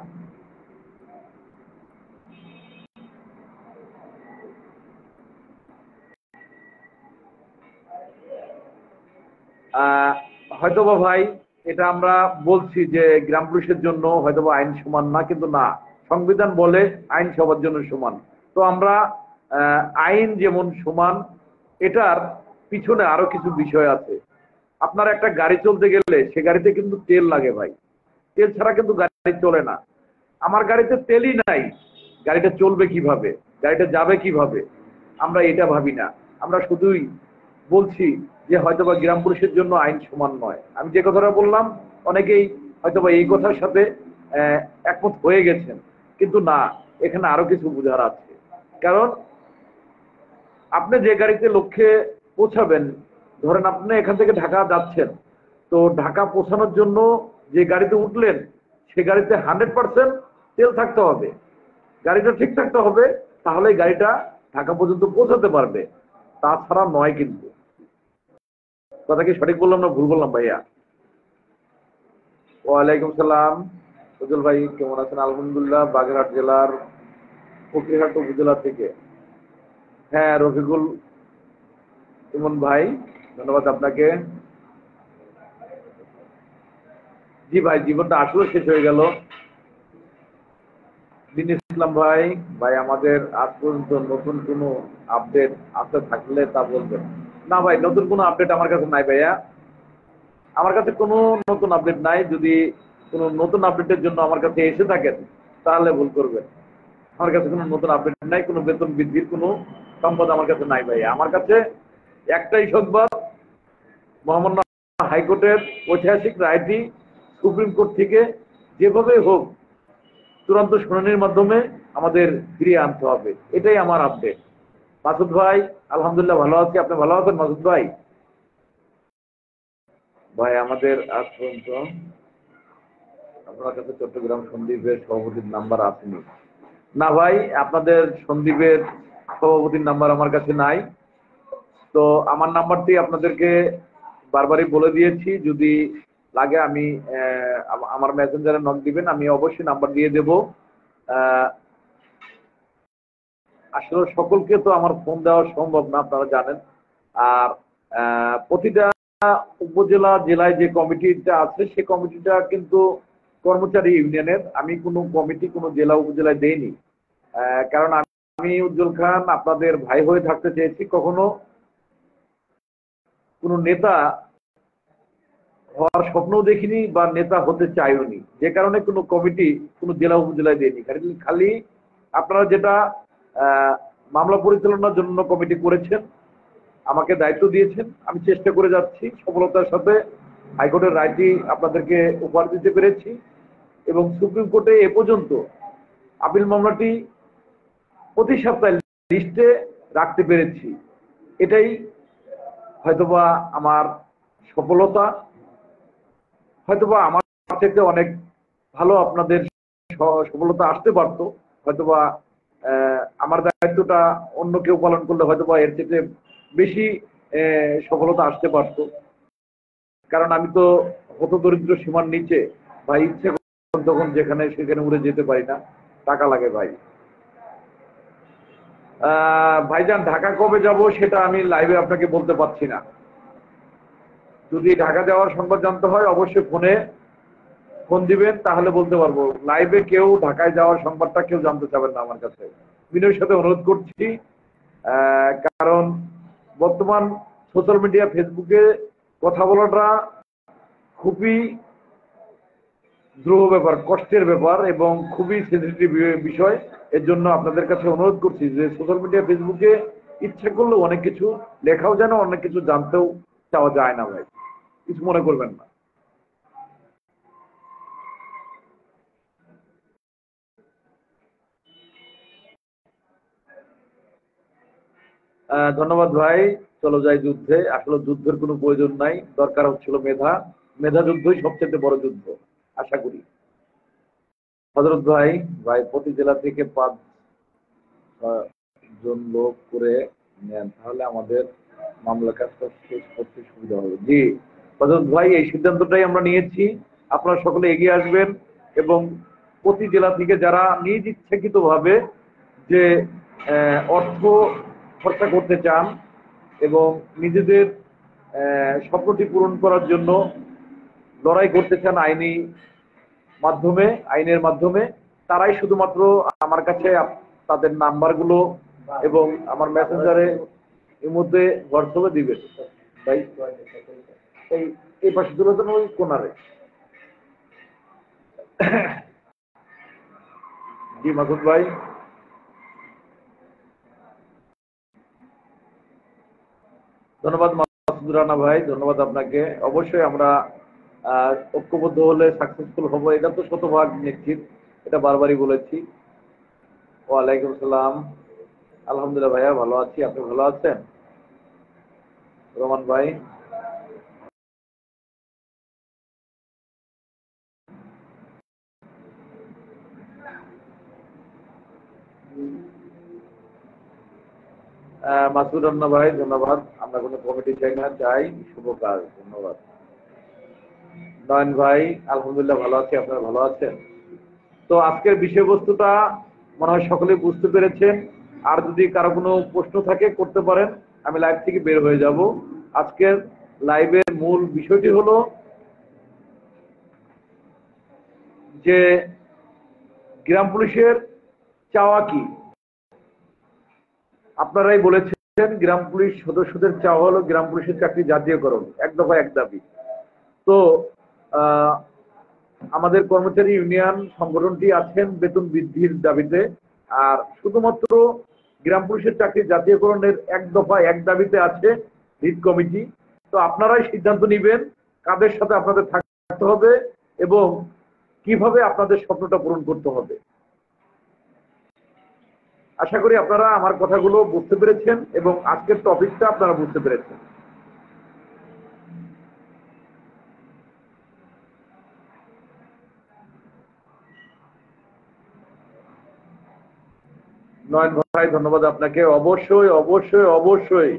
হয়তোবা ভাই, এটা আমরা বলছি যে গ্রাম পুলিশের জন্য হয়তোবা আইন সমান না, কিন্তু না, সংবিধান বলে আইন সবার জন্য সমান। তো আমরা আইন যেমন সমান, এটার পিছনে আরো কিছু বিষয় আছে। আপনার একটা গাড়ি চলতে গেলে সে গাড়িতে কিন্তু তেল লাগে ভাই, তেল ছাড়া কিন্তু গাড়ি চলে না। আমার গাড়িতে তেলই নাই, গাড়িটা চলবে কিভাবে, গাড়িটা যাবে কিভাবে? আমরা এটা ভাবি না। আমরা শুধুই বলছি যে হয়তোবা গ্রাম পুলিশের জন্য আইন সমান নয়। আমি যে কথাটা বললাম, অনেকেই হয়তোবা এই কথার সাথে একমত হয়ে গেছেন, কিন্তু না, এখানে আরো কিছু বোঝার আছে। কারণ আপনি যে গাড়িতে লক্ষ্যে পৌঁছাবেন, ধরেন আপনি এখান থেকে ঢাকা যাচ্ছেন, তো ঢাকা পৌঁছানোর জন্য যে গাড়িতে উঠলেন, সে গাড়িতে 100% তেল থাকতে হবে, গাড়িটা ঠিক থাকতে হবে, তাহলে গাড়িটা ঢাকা পর্যন্ত পৌঁছাতে পারবে, তাছাড়া নয়। কিন্তু কথা কি সঠিক বললাম না ভুল বললাম ভাইয়া? ওয়ালাইকুম সালাম। উজ্জ্বল ভাই কেমন আছেন? আলহামদুলিল্লাহ, বাগেরহাট জেলার ফকিরহাট উপজেলা থেকে। হ্যাঁ, রফিকুল ইমন ভাই, ধন্যবাদ আপনাকে। জি ভাই, জীবনটা আসলে শেষ হয়ে গেল। দিন ইসলাম ভাই, ভাই আমাদের আজ পর্যন্ত নতুন কোনো আপডেট আসতে থাকলে তা বলবেন। না ভাই, নতুন কোনো আপডেট আমার কাছে নাই ভাইয়া, আমার কাছে কোনো নতুন আপডেট নাই। যদি কোনো নতুন আপডেটের জন্য আমার কাছে এসে থাকেন, তাহলে ভুল করবেন। আমার কাছে কোনো নতুন আপডেট নাই, কোনো বেতন বৃদ্ধির কোনো সংবাদ আমার কাছে নাই ভাইয়া। আমার কাছে একটাই সংবাদ, মহামান্য হাইকোর্টের ঐতিহাসিক রায়টি সুপ্রিম কোর্ট থেকে যেভাবে হোক চূড়ান্ত শুনানির মাধ্যমে আমাদের ফিরিয়ে আনতে হবে, এটাই আমার আপডেট। মাসুদ ভাই, আলহামদুলিল্লাহ ভালো আছি, আপনি ভালো আছেন মাসুদ ভাই? ভাই আমাদের আজ পর্যন্ত আপনার কাছে চট্টগ্রাম সন্দ্বীপের সভাপতির নাম্বার আসেনি। না ভাই, আপনাদের সন্দ্বীপের সভাপতির নাম্বার আমার কাছে নাই। তো আমার নাম্বারটি আপনাদেরকে বারবারই বলে দিয়েছি, যদি লাগে আমি আমার মেসেঞ্জারে নক দিবেন, আমি অবশ্যই নাম্বার দিয়ে দেব। আসলে সকলকে তো আমার ফোন দেওয়া সম্ভব না, আপনারা জানেন। আর প্রতিটা উপজেলা জেলায় যে কমিটিটা আছে, সেই কমিটিটা কিন্তু কর্মচারী ইউনিয়নের। আমি কোনো কমিটি কোনো জেলা উপজেলায় দেইনি, কারণ আমি উজ্জ্বল খান আপনাদের ভাই হয়ে থাকতে চেয়েছি, কখনো কোনো নেতা হওয়ার স্বপ্নও দেখিনি বা নেতা হতে চাইওনি, যে কারণে কোনো কমিটি কোনো জেলা উপজেলায় দেয়নি। খালি আপনারা যেটা মামলা পরিচালনার জন্য কমিটি করেছেন, আমাকে দায়িত্ব দিয়েছেন, আমি চেষ্টা করে যাচ্ছি সফলতার সাথে হাইকোর্টের রায়টি আপনাদেরকে উপহার দিতে পেরেছি এবং সুপ্রিম কোর্টে এ পর্যন্ত আপিল মামলাটি প্রতি সপ্তাহে লিস্টে রাখতে পেরেছি। এটাই হয়তোবা আমার সফলতা। হয়তোবা আমার থেকে অনেক ভালো আপনাদের সফলতা আসতে পারতো, হয়তোবা আমার দায়িত্বটা অন্য কেউ পালন করলে হয়তোবা এর থেকে বেশি সফলতা আসতে পারতো। কারণ আমি তো হতদরিদ্র সীমার নিচে ভাই, ইচ্ছে তখন যেখানে সেখানে উড়ে যেতে পারি না, টাকা লাগে ভাই। ভাইজান, ঢাকা কবে যাব সেটা আমি লাইভে আপনাকে বলতে পারছি না। যদি ঢাকা যাওয়ার সংবাদ জানতে হয় অবশ্যই ফোন দিবেন, তাহলে বলতে পারবো। লাইভে কেউ ঢাকায় যাওয়ার সংবাদটা কেউ জানতে চাবেন না আমার কাছে, বিনয়ের সাথে অনুরোধ করছি। কারণ বর্তমান সোশ্যাল মিডিয়া, ফেসবুকে কথা বলাটা খুবই দ্রুহ ব্যাপার, কষ্টের ব্যাপার এবং খুবই সেনসিটিভ বিষয়। এর জন্য আপনাদের কাছে অনুরোধ করছি যে সোশ্যাল মিডিয়া ফেসবুকে ইচ্ছা করলেও অনেক কিছু লেখাও যায় না, অনেক কিছু জানতেও চাওয়া যায় না ভাই, কিছু মনে করবেন না। ধন্যবাদ ভাই। চলো যাই যুদ্ধে। আসলে যুদ্ধের কোনো প্রয়োজন নাই, দরকার হচ্ছিল মেধা। মেধা যুদ্ধই সবচেয়ে বড় যুদ্ধ আশা করি। হযরত ভাই, ভাই প্রতি জেলা থেকে 5 জন লোক করে নেন, তাহলে আমাদের মামলা কাজটা শেষ করতে সুবিধা হবে। জি হযরত ভাই, এই সিদ্ধান্তটাই আমরা নিয়েছি। আপনারা সকলে এগিয়ে আসবেন এবং প্রতি জেলা থেকে যারা নিজ ইচ্ছাকৃতভাবে যে অর্থ খরচা করতে চান এবং নিজেদের স্বপ্নটি পূরণ করার জন্য লড়াই করতে চান আইনের মাধ্যমে, তারাই শুধুমাত্র আমার কাছে তাদের নাম্বারগুলো এবং আমার মেসেঞ্জারে এর মধ্যে হোয়াটসঅ্যাপে দিবেন ভাই। এই এই পাশে তুলে দেন, ওই কোনারে। জি মাসুদ ভাই, ধন্যবাদ। মাসুদ রানা ভাই, ধন্যবাদ আপনাকে। অবশ্যই আমরা ঐক্যবদ্ধ হলে সাকসেসফুল হব, এটা তো শতভাগ নিশ্চিত, এটা বারবারই বলেছি। ওয়ালাইকুম আসসালাম। আলহামদুলিল্লাহ ভাইয়া, ভালো আছি। আপনি ভালো আছেন? রোমান ভাই, মাসুদ রান্না ভাই, ধন্যবাদ। আমরা কোনো কমিটি চাই না, চাই শুভ কাজ। ধন্যবাদ। নয়ন ভাই, আলহামদুলিল্লাহ ভালো আছি। আপনারা ভালো আছেন? তো আজকের বিষয়বস্তুটা মনে হয় সকলেই বুঝতে পেরেছেন। আর যদি কারো কোনো প্রশ্ন থাকে করতে পারেন, আমি লাইভ থেকে বের হয়ে যাব। আজকের লাইভের মূল বিষয়টি হলো যে গ্রাম পুলিশের চাওয়া কি। আপনারাই বলেছেন গ্রাম পুলিশ সদস্যদের চাওয়া হলো গ্রাম পুলিশের চাকরি জাতীয়করণ, এক দফা এক দাবি। তো আমাদের কর্মচারী ইউনিয়ন সংগঠনটি আছেন বেতন বৃদ্ধির দাবিতে, আর শুধুমাত্র গ্রাম পুলিশের চাকরি জাতীয়করণের এক দফা এক দাবিতে আছে লিড কমিটি। তো আপনারাই সিদ্ধান্ত নেবেন কাদের সাথে আপনাদের থাকতে হবে এবং কিভাবে আপনাদের স্বপ্নটা পূরণ করতে হবে। আশা করি আপনারা আমার কথাগুলো বুঝতে পেরেছেন এবং আজকের টপিকটা আপনারা বুঝতে পেরেছেন। নয়ন ভাই, ধন্যবাদ আপনাকে। অবশ্যই অবশ্যই অবশ্যই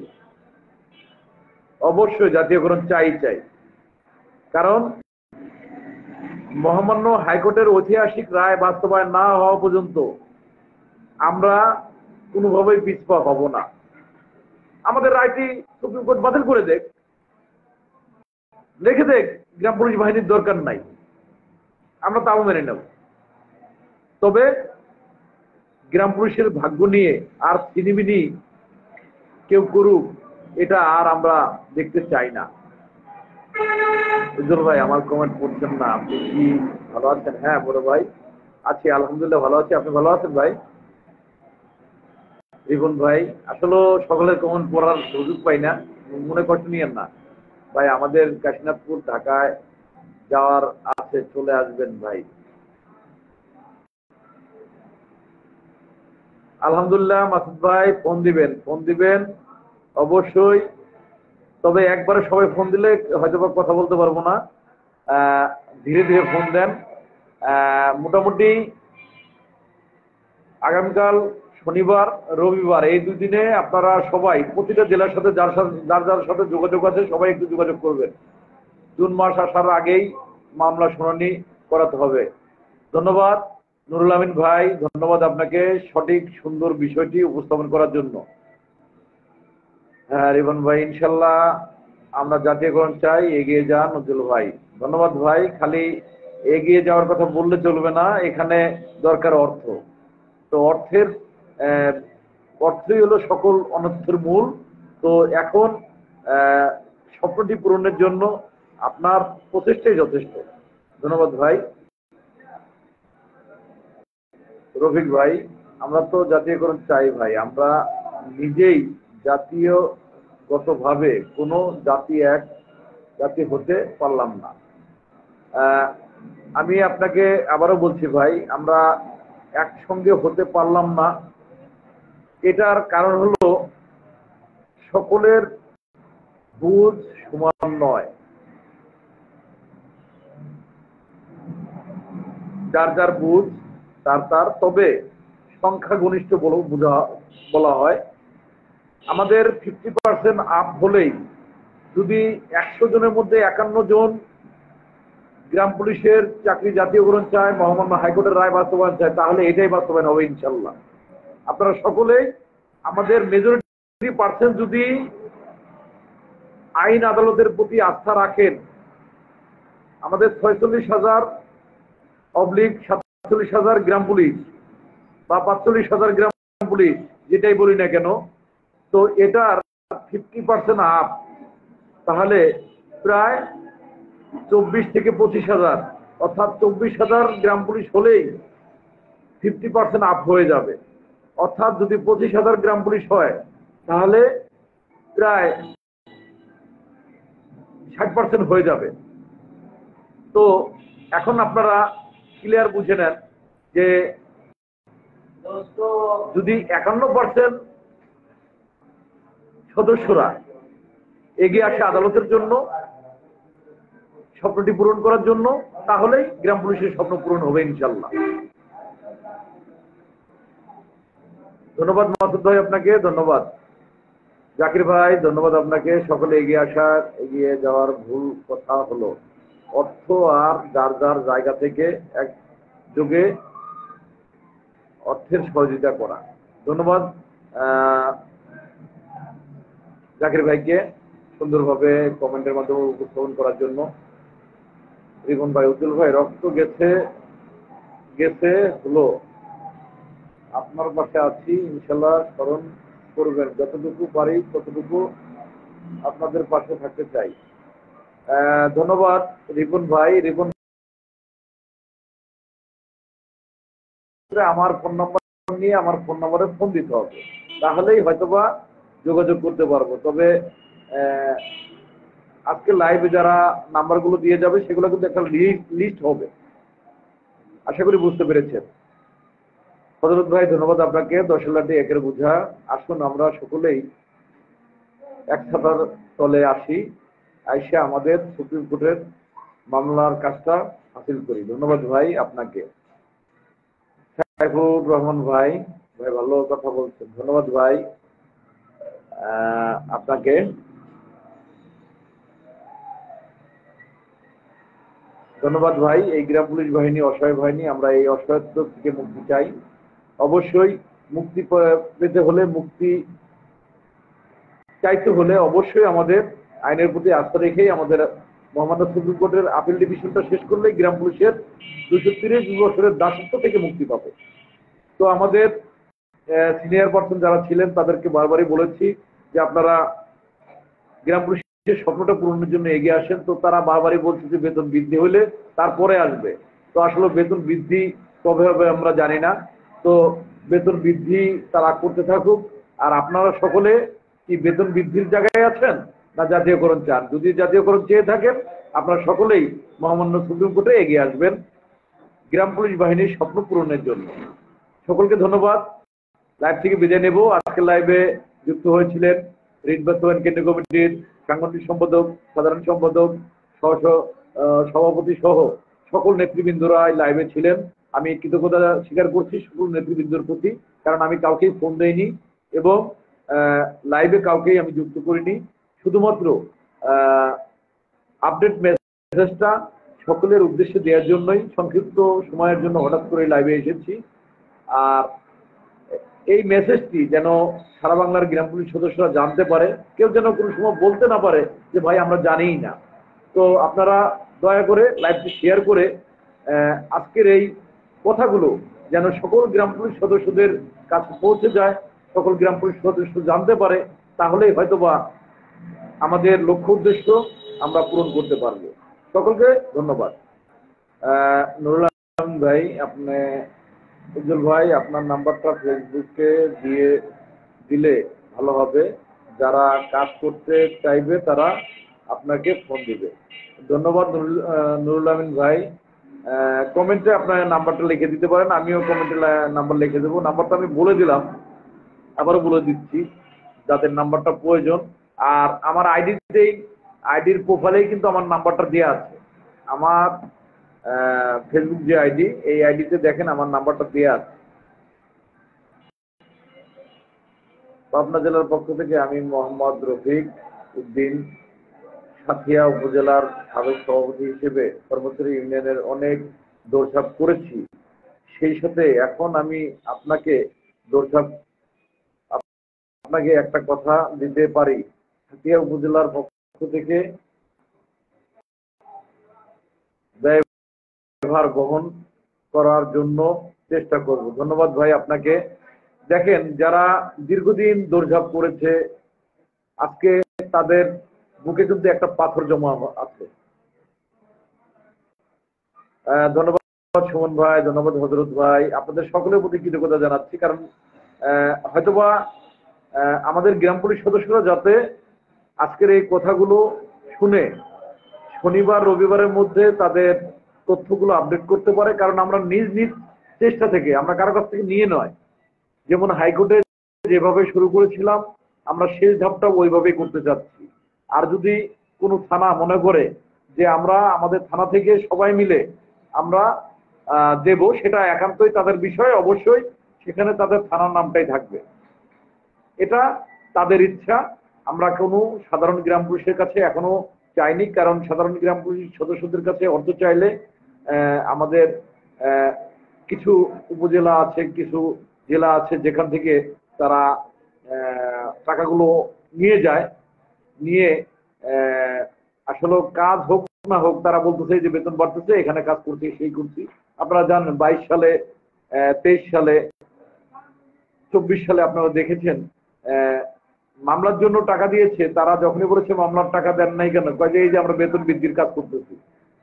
অবশ্যই জাতীয়করণ চাই। কারণ মহামান্য হাইকোর্টের ঐতিহাসিক রায় বাস্তবায়ন না হওয়া পর্যন্ত আমরা কোনোভাবেই পিছপা হব না। আমাদের রায়টি সুপ্রিম কোর্ট বাতিল করে দেখ, লিখে দেখ গ্রাম পুলিশ বাহিনীর দরকার নাই, আমরা তাও মেনে নেব। তবে গ্রাম পুলিশের ভাগ্য নিয়ে আর ছিনিমিনি কেউ করুক, এটা আর আমরা দেখতে চাই না। উজ্জ্বল ভাই, আমার কমেন্ট পড়ছেন না, আপনি কি ভালো আছেন? হ্যাঁ বড় ভাই, আছি আলহামদুলিল্লাহ, ভালো আছি। আপনি ভালো আছেন ভাই? রিপন ভাই, আসলে সকলের কমেন্ট পড়ার সুযোগ পাই না, মনে কষ্ট নিয়েন না ভাই। আমাদের কাশীনাথপুর ঢাকায় যাওয়ার আছে, চলে আসবেন ভাই। আলহামদুলিল্লাহ মাসুদ ভাই, ফোন দিবেন অবশ্যই। তবে একবারে সবাই ফোন দিলে হয়তো বা কথা বলতে পারবো না, ধীরে ধীরে ফোন দেন। মোটামুটি আগামীকাল শনিবার রবিবার এই 2 দিনে আপনারা সবাই প্রতিটা জেলার সাথে যার সাথে যোগাযোগ আছে সবাই একটু যোগাযোগ করবেন। জুন মাস আসার আগেই মামলা শুনানি করাতে হবে। ধন্যবাদ নুরুল আমিন ভাই, ধন্যবাদ আপনাকে সঠিক সুন্দর বিষয়টি উপস্থাপন করার জন্য। হ্যাঁ রিবন ভাই, ইনশাল্লাহ আমরা জাতীয়করণ চাই, এগিয়ে যান উজ্জ্বল ভাই। ধন্যবাদ ভাই। খালি এগিয়ে যাওয়ার কথা বললে চলবে না, এখানে দরকার অর্থ। তো অর্থই হলো সকল অনর্থের মূল। তো এখন স্বপ্নটি পূরণের জন্য আপনার প্রচেষ্টাই যথেষ্ট। ধন্যবাদ ভাই। রফিক ভাই, আমরা তো জাতীয়করণ চাই ভাই, আমরা নিজেই জাতীয়গতভাবে কোনো এক জাতি হতে পারলাম না। আমি আপনাকে আবারও বলছি ভাই, আমরা একসঙ্গে হতে পারলাম না, এটার কারণ হলো সকলের বুঝ সমান নয়। যার যার বুঝ তার, তবে সংখ্যাগরিষ্ঠ বলা হয়। আমাদের 50% আপ হলেই, যদি 100 জনের মধ্যে 51 জন গ্রাম পুলিশের চাকরি জাতীয়করণ চায়, মহামান্য হাইকোর্টের রায় বাস্তবায়ন চায়, তাহলে এটাই বাস্তবায়ন হবে ইনশাল্লাহ। আপনারা সকলেই আমাদের মেজরিটি পার্সেন্ট যদি আইন আদালতের প্রতি আস্থা রাখেন, আমাদের 46,000/47,000 গ্রাম পুলিশ বা 45,000 গ্রাম পুলিশ, যেটাই বলি না কেন, তো এটার 50% আপ, তাহলে প্রায় 24 থেকে 25,000, অর্থাৎ 24,000 গ্রাম পুলিশ হলেই 50% আপ হয়ে যাবে। অর্থাৎ যদি 25,000 গ্রাম পুলিশ হয়, তাহলে প্রায় 60% হয়ে যাবে। তো এখন আপনারা ক্লিয়ার বুঝে নেন যে যদি 51% সদস্যরা এগিয়ে আসে আদালতের জন্য, স্বপ্নটি পূরণ করার জন্য, তাহলেই গ্রাম পুলিশের স্বপ্ন পূরণ হবে ইনশাল্লাহ। ধন্যবাদ মাসুদ ভাই আপনাকে, ধন্যবাদ জাকির ভাই, ধন্যবাদ আপনাকে। সকলে এগিয়ে যাওয়ার ভুল কথা হলো অর্থ আর যার যার জায়গা থেকে একযোগে অর্থের সহযোগিতা করা। ধন্যবাদ জাকির ভাইকে সুন্দরভাবে কমেন্টের মাধ্যমে উপস্থাপন করার জন্য। রিপন ভাই, উজ্জ্বল ভাই, রক্ত গেছে হলো, আপনার পাশে আছি ইনশাল্লাহ, স্মরণ করবেন, যতটুকু পারি ততটুকু আপনাদের পাশে থাকতে চাই। ধন্যবাদ রিপন ভাই। রিপন, আমার ফোন নাম্বার নিয়ে আমার ফোন নাম্বারে ফোন দিতে হবে, তাহলেই হয়তোবা যোগাযোগ করতে পারবো। তবে আজকে লাইভে যারা নাম্বারগুলো দিয়ে যাবে, সেগুলো কিন্তু একটা লিস্ট হবে, আশা করি বুঝতে পেরেছেন। হযরত ভাই, ধন্যবাদ আপনাকে। 10 লাঠি একের বোঝা, আসুন আমরা সকলেই এক ছাতার তলে আসি, আইসা আমাদের সুপ্রিম কোর্টের মামলার কাজটা হাসিল করি। ধন্যবাদ ভাই আপনাকে। সাইফুর রহমান ভাই, ভালো কথা বলছেন, ধন্যবাদ ভাই আপনাকে। ধন্যবাদ ভাই। এই গ্রাম পুলিশ বাহিনী অসহায় বাহিনী, আমরা এই অসহায়ত্ব থেকে মুক্তি চাই। অবশ্যই মুক্তি পেতে হলে, মুক্তি চাইতে হলে অবশ্যই আমাদের আইনের প্রতি আস্থা রেখেই আমাদের মহামান্য সুপ্রিম কোর্টের আপিল ডিভিশনটা শেষ করলেই গ্রাম পুলিশের 230 বছরের দাসত্ব থেকে মুক্তি পাবে। তো আমাদের সিনিয়র পার্সন যারা ছিলেন তাদেরকে বারবারই বলেছি যে আপনারা গ্রাম পুলিশের স্বপ্নটা পূরণের জন্য এগিয়ে আসেন। তো তারা বারবারই বলছে যে বেতন বৃদ্ধি হলে তারপরে আসবে। তো আসলে বেতন বৃদ্ধি কবে হবে আমরা জানি না। তো বেতন বৃদ্ধি তারা করতে থাকুক। আর আপনারা সকলে কি বেতন বৃদ্ধির জায়গায় আছেন না জাতীয়করণ চান? যদি জাতীয়করণ চেয়ে থাকেন, আপনারা সকলেই মহামান্য সুপ্রিম কোর্টে এগিয়ে আসবেন গ্রাম পুলিশ বাহিনীর স্বপ্ন পূরণের জন্য। সকলকে ধন্যবাদ। লাইভ থেকে বিদায় নেব। আজকের লাইভে যুক্ত হয়েছিলেন ঋণ বাস্তবায়ন কেন্দ্রীয় কমিটির সাংগঠনিক সম্পাদক, সাধারণ সম্পাদক, সভাপতি সহ সকল নেতৃবৃন্দরা লাইভে ছিলেন। আমি কৃতজ্ঞতা স্বীকার করছি সকল নেতৃবৃন্দর প্রতি, কারণ আমি কাউকেই ফোন দেইনি এবং লাইভে কাউকেই আমি যুক্ত করিনি। শুধুমাত্র আপডেট মেসেজটা সকলের উদ্দেশ্যে দেওয়ার জন্যই সংক্ষিপ্ত সময়ের জন্য হঠাৎ করে লাইভে এসেছি। আর এই মেসেজটি যেন সারা বাংলার গ্রাম পুলিশ সদস্যরা জানতে পারে, কেউ যেন কোনো সময় বলতে না পারে যে ভাই আমরা জানিই না। তো আপনারা দয়া করে লাইভটি শেয়ার করে আজকের এই কথাগুলো যেন সকল গ্রাম পুলিশ সদস্যদের কাছে পৌঁছে যায়, সকল গ্রাম পুলিশ সদস্য জানতে পারে, তাহলেই হয়তোবা আমাদের লক্ষ্য উদ্দেশ্য আমরা পূরণ করতে পারবো। সকলকে ধন্যবাদ। নুরুল আলম ভাই, আপনি উজ্জ্বল ভাই আপনার নাম্বারটা ফেসবুকে দিলে ভালো হবে। যারা কাজ করতে চাইবে তারা আপনাকে ফোন দিবে। ধন্যবাদ নুরুল আমিন ভাই। কমেন্টে আপনার নাম্বারটা লিখে দিতে পারেন, আমিও কমেন্টে নাম্বার লিখে দেবো। নাম্বারটা আমি বলে দিলাম, আবারও বলে দিচ্ছি যাদের নাম্বারটা প্রয়োজন। আর আমার আইডির প্রোফাইলেই কিন্তু আমার নাম্বারটা দেওয়া আছে। আমার ফেসবুক যে আইডি, এই আইডিতে দেখেন আমার নাম্বারটা দেওয়া আছে। পাবনা জেলার পক্ষ থেকে আমি মোহাম্মদ রফিক উদ্দিন, সাঁথিয়া উপজেলার সাবেক সভাপতি হিসেবে কর্মচারী ইউনিয়নের অনেক দৌড়ঝাঁপ করেছি। সেই সাথে এখন আমি আপনাকে একটা কথা দিতে পারি। সাঁথিয়া উপজেলার পক্ষ থেকে ব্যয়ভার বহন করার জন্য চেষ্টা করব। ধন্যবাদ ভাই আপনাকে। দেখেন, যারা দীর্ঘদিন দৌড়ঝাঁপ করেছে আজকে তাদের বুকে কিন্তু একটা পাথর জমা আছে। ধন্যবাদ সুমন ভাই, ধন্যবাদ হযরত ভাই, আপনাদের সকলের প্রতি কৃতজ্ঞতা জানাচ্ছি। কারণ হয়তোবা আমাদের গ্রাম পুলিশ সদস্যরা যাতে আজকের এই কথাগুলো শুনে শনিবার রবিবারের মধ্যে তাদের তথ্যগুলো আপডেট করতে পারে। কারণ আমরা নিজ নিজ চেষ্টা থেকে, আমরা কারো কাছ থেকে নিয়ে নয়, যেমন হাইকোর্টে যেভাবে শুরু করেছিলাম আমরা শেষ ধাপটা ওইভাবেই করতে যাচ্ছি। আর যদি কোনো থানা মনে করে যে আমরা আমাদের থানা থেকে সবাই মিলে আমরা দেব, সেটা একান্তই তাদের বিষয়। অবশ্যই সেখানে তাদের থানার নামটাই থাকবে, এটা তাদের ইচ্ছা। আমরা কোনো সাধারণ গ্রাম পুলিশের কাছে এখনো চাইনি, কারণ সাধারণ গ্রাম পুলিশ সদস্যদের কাছে অর্থ চাইলে আমাদের কিছু উপজেলা আছে, কিছু জেলা আছে যেখান থেকে তারা টাকাগুলো নিয়ে যায়। নিয়ে আসলে কাজ হোক না হোক তারা বলতেছে যে বেতন বাড়তেছে, এখানে কাজ করছি, সেই করছি। আপনারা জানেন 22 সালে, 23 সালে, 24 সালে আপনারা দেখেছেন মামলার জন্য টাকা দিয়েছে। তারা যখনই বলেছে মামলার টাকা দেন নাই কেন, কয় যে এই যে আমরা বেতন বৃদ্ধির কাজ করতেছি,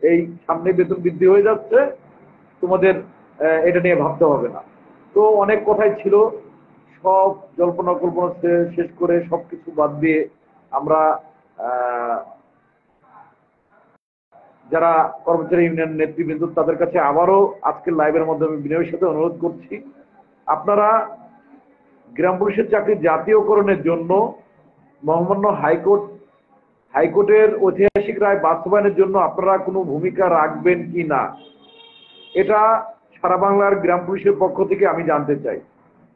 এই সামনে বেতন বৃদ্ধি হয়ে যাচ্ছে, তোমাদের এটা নিয়ে ভাবতে হবে না। তো অনেক কথাই ছিল, সব জল্পনা কল্পনা শেষ করে সবকিছু বাদ দিয়ে আমরা যারা কর্মচারী ইউনিয়ন নেতৃবৃন্দ তাদের কাছে আবারও আজকের লাইভের মাধ্যমে বিনয়ের সাথে অনুরোধ করছি, আপনারা গ্রাম পুলিশের চাকরি জাতীয়করণের জন্য মহামান্য হাইকোর্টের ঐতিহাসিক রায় বাস্তবায়নের জন্য আপনারা কোনো ভূমিকা রাখবেন কি না, এটা সারা বাংলার গ্রাম পুলিশের পক্ষ থেকে আমি জানতে চাই।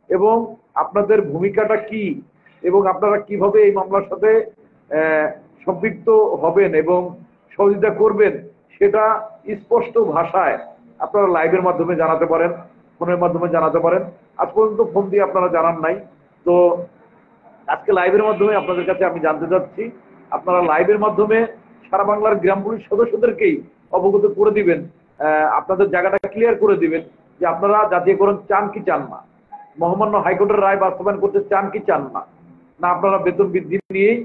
এবং আপনাদের ভূমিকাটা কি এবং আপনারা কিভাবে এই মামলার সাথে সম্পৃক্ত হবেন এবং সহযোগিতা করবেন, সেটা স্পষ্ট ভাষায় আপনারা লাইভের মাধ্যমে জানাতে পারেন, ফোনের মাধ্যমে জানাতে পারেন। আজ পর্যন্ত ফোন দিয়ে আপনারা জানান নাই, তো আজকে লাইভের মাধ্যমে আপনাদের কাছে আমি জানতে চাচ্ছি, আপনারা লাইভের মাধ্যমে সারা বাংলার গ্রাম পুলিশ সদস্যদেরকেই অবগত করে দিবেন, আপনাদের জায়গাটা ক্লিয়ার করে দিবেন যে আপনারা জাতীয়করণ চান কি চান না, মহামান্য হাইকোর্টের রায় বাস্তবায়ন করতে চান কি চান না, না আপনারা বেতন বৃদ্ধি নিয়েই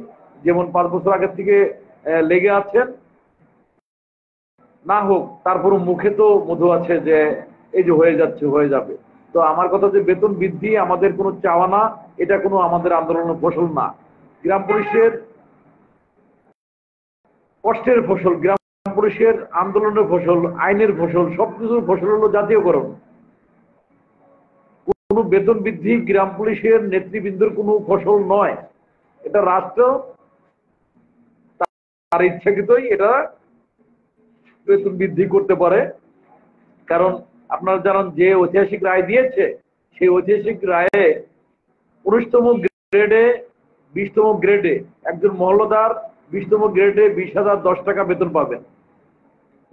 যেমন 5 বছর আগের থেকে লেগে আছেন, না হোক তারপরও মুখে তো মধু আছে যে এই যে হয়ে যাচ্ছে, হয়ে যাবে। তো আমার কথা যে বেতন বৃদ্ধি আমাদের কোনো চাওয়া না, এটা কোনো আমাদের আন্দোলনের ফসল না। গ্রাম পুলিশের কষ্টের ফসল, গ্রাম পুলিশের আন্দোলনের ফসল, আইনের ফসল, সবকিছুর ফসল হলো জাতীয়করণ। কোনো বেতন বৃদ্ধি গ্রাম পুলিশের নেতৃবৃন্দের কোনো ফসল নয়, এটা রাষ্ট্র তার ইচ্ছাকৃতই এটা বেতন বৃদ্ধি করতে পারে। কারণ আপনারা জানেন যে ঐতিহাসিক রায় দিয়েছে, সেই ঐতিহাসিক রায়ে 19তম গ্রেডে 20তম গ্রেডে একজন মহল্লাদার 20তম গ্রেডে 20,010 টাকা বেতন পাবেন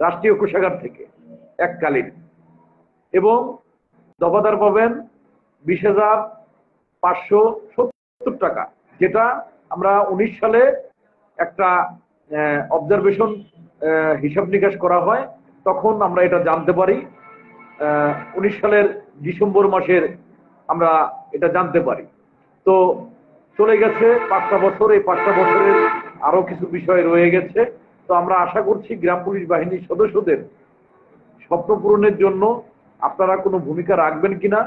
রাষ্ট্রীয় কোষাগার থেকে এককালীন, এবং দফাদার পাবেন 20,570 টাকা, যেটা আমরা 19 সালে একটা অবজারভেশন হিসাব নিকাশ করা হয়, তখন আমরা এটা জানতে পারি। 19 সালের ডিসেম্বর মাসের আমরা এটা জানতে পারি। তো চলে গেছে 5টা বছর, এই 5টা বছরের আরো কিছু বিষয় রয়ে গেছে, তো আমরা আশা করছি গ্রাম পুলিশ বাহিনীর সদস্যদের স্বপ্ন পূরণের জন্য আপনারা কোনো ভূমিকা রাখবেন কিনা,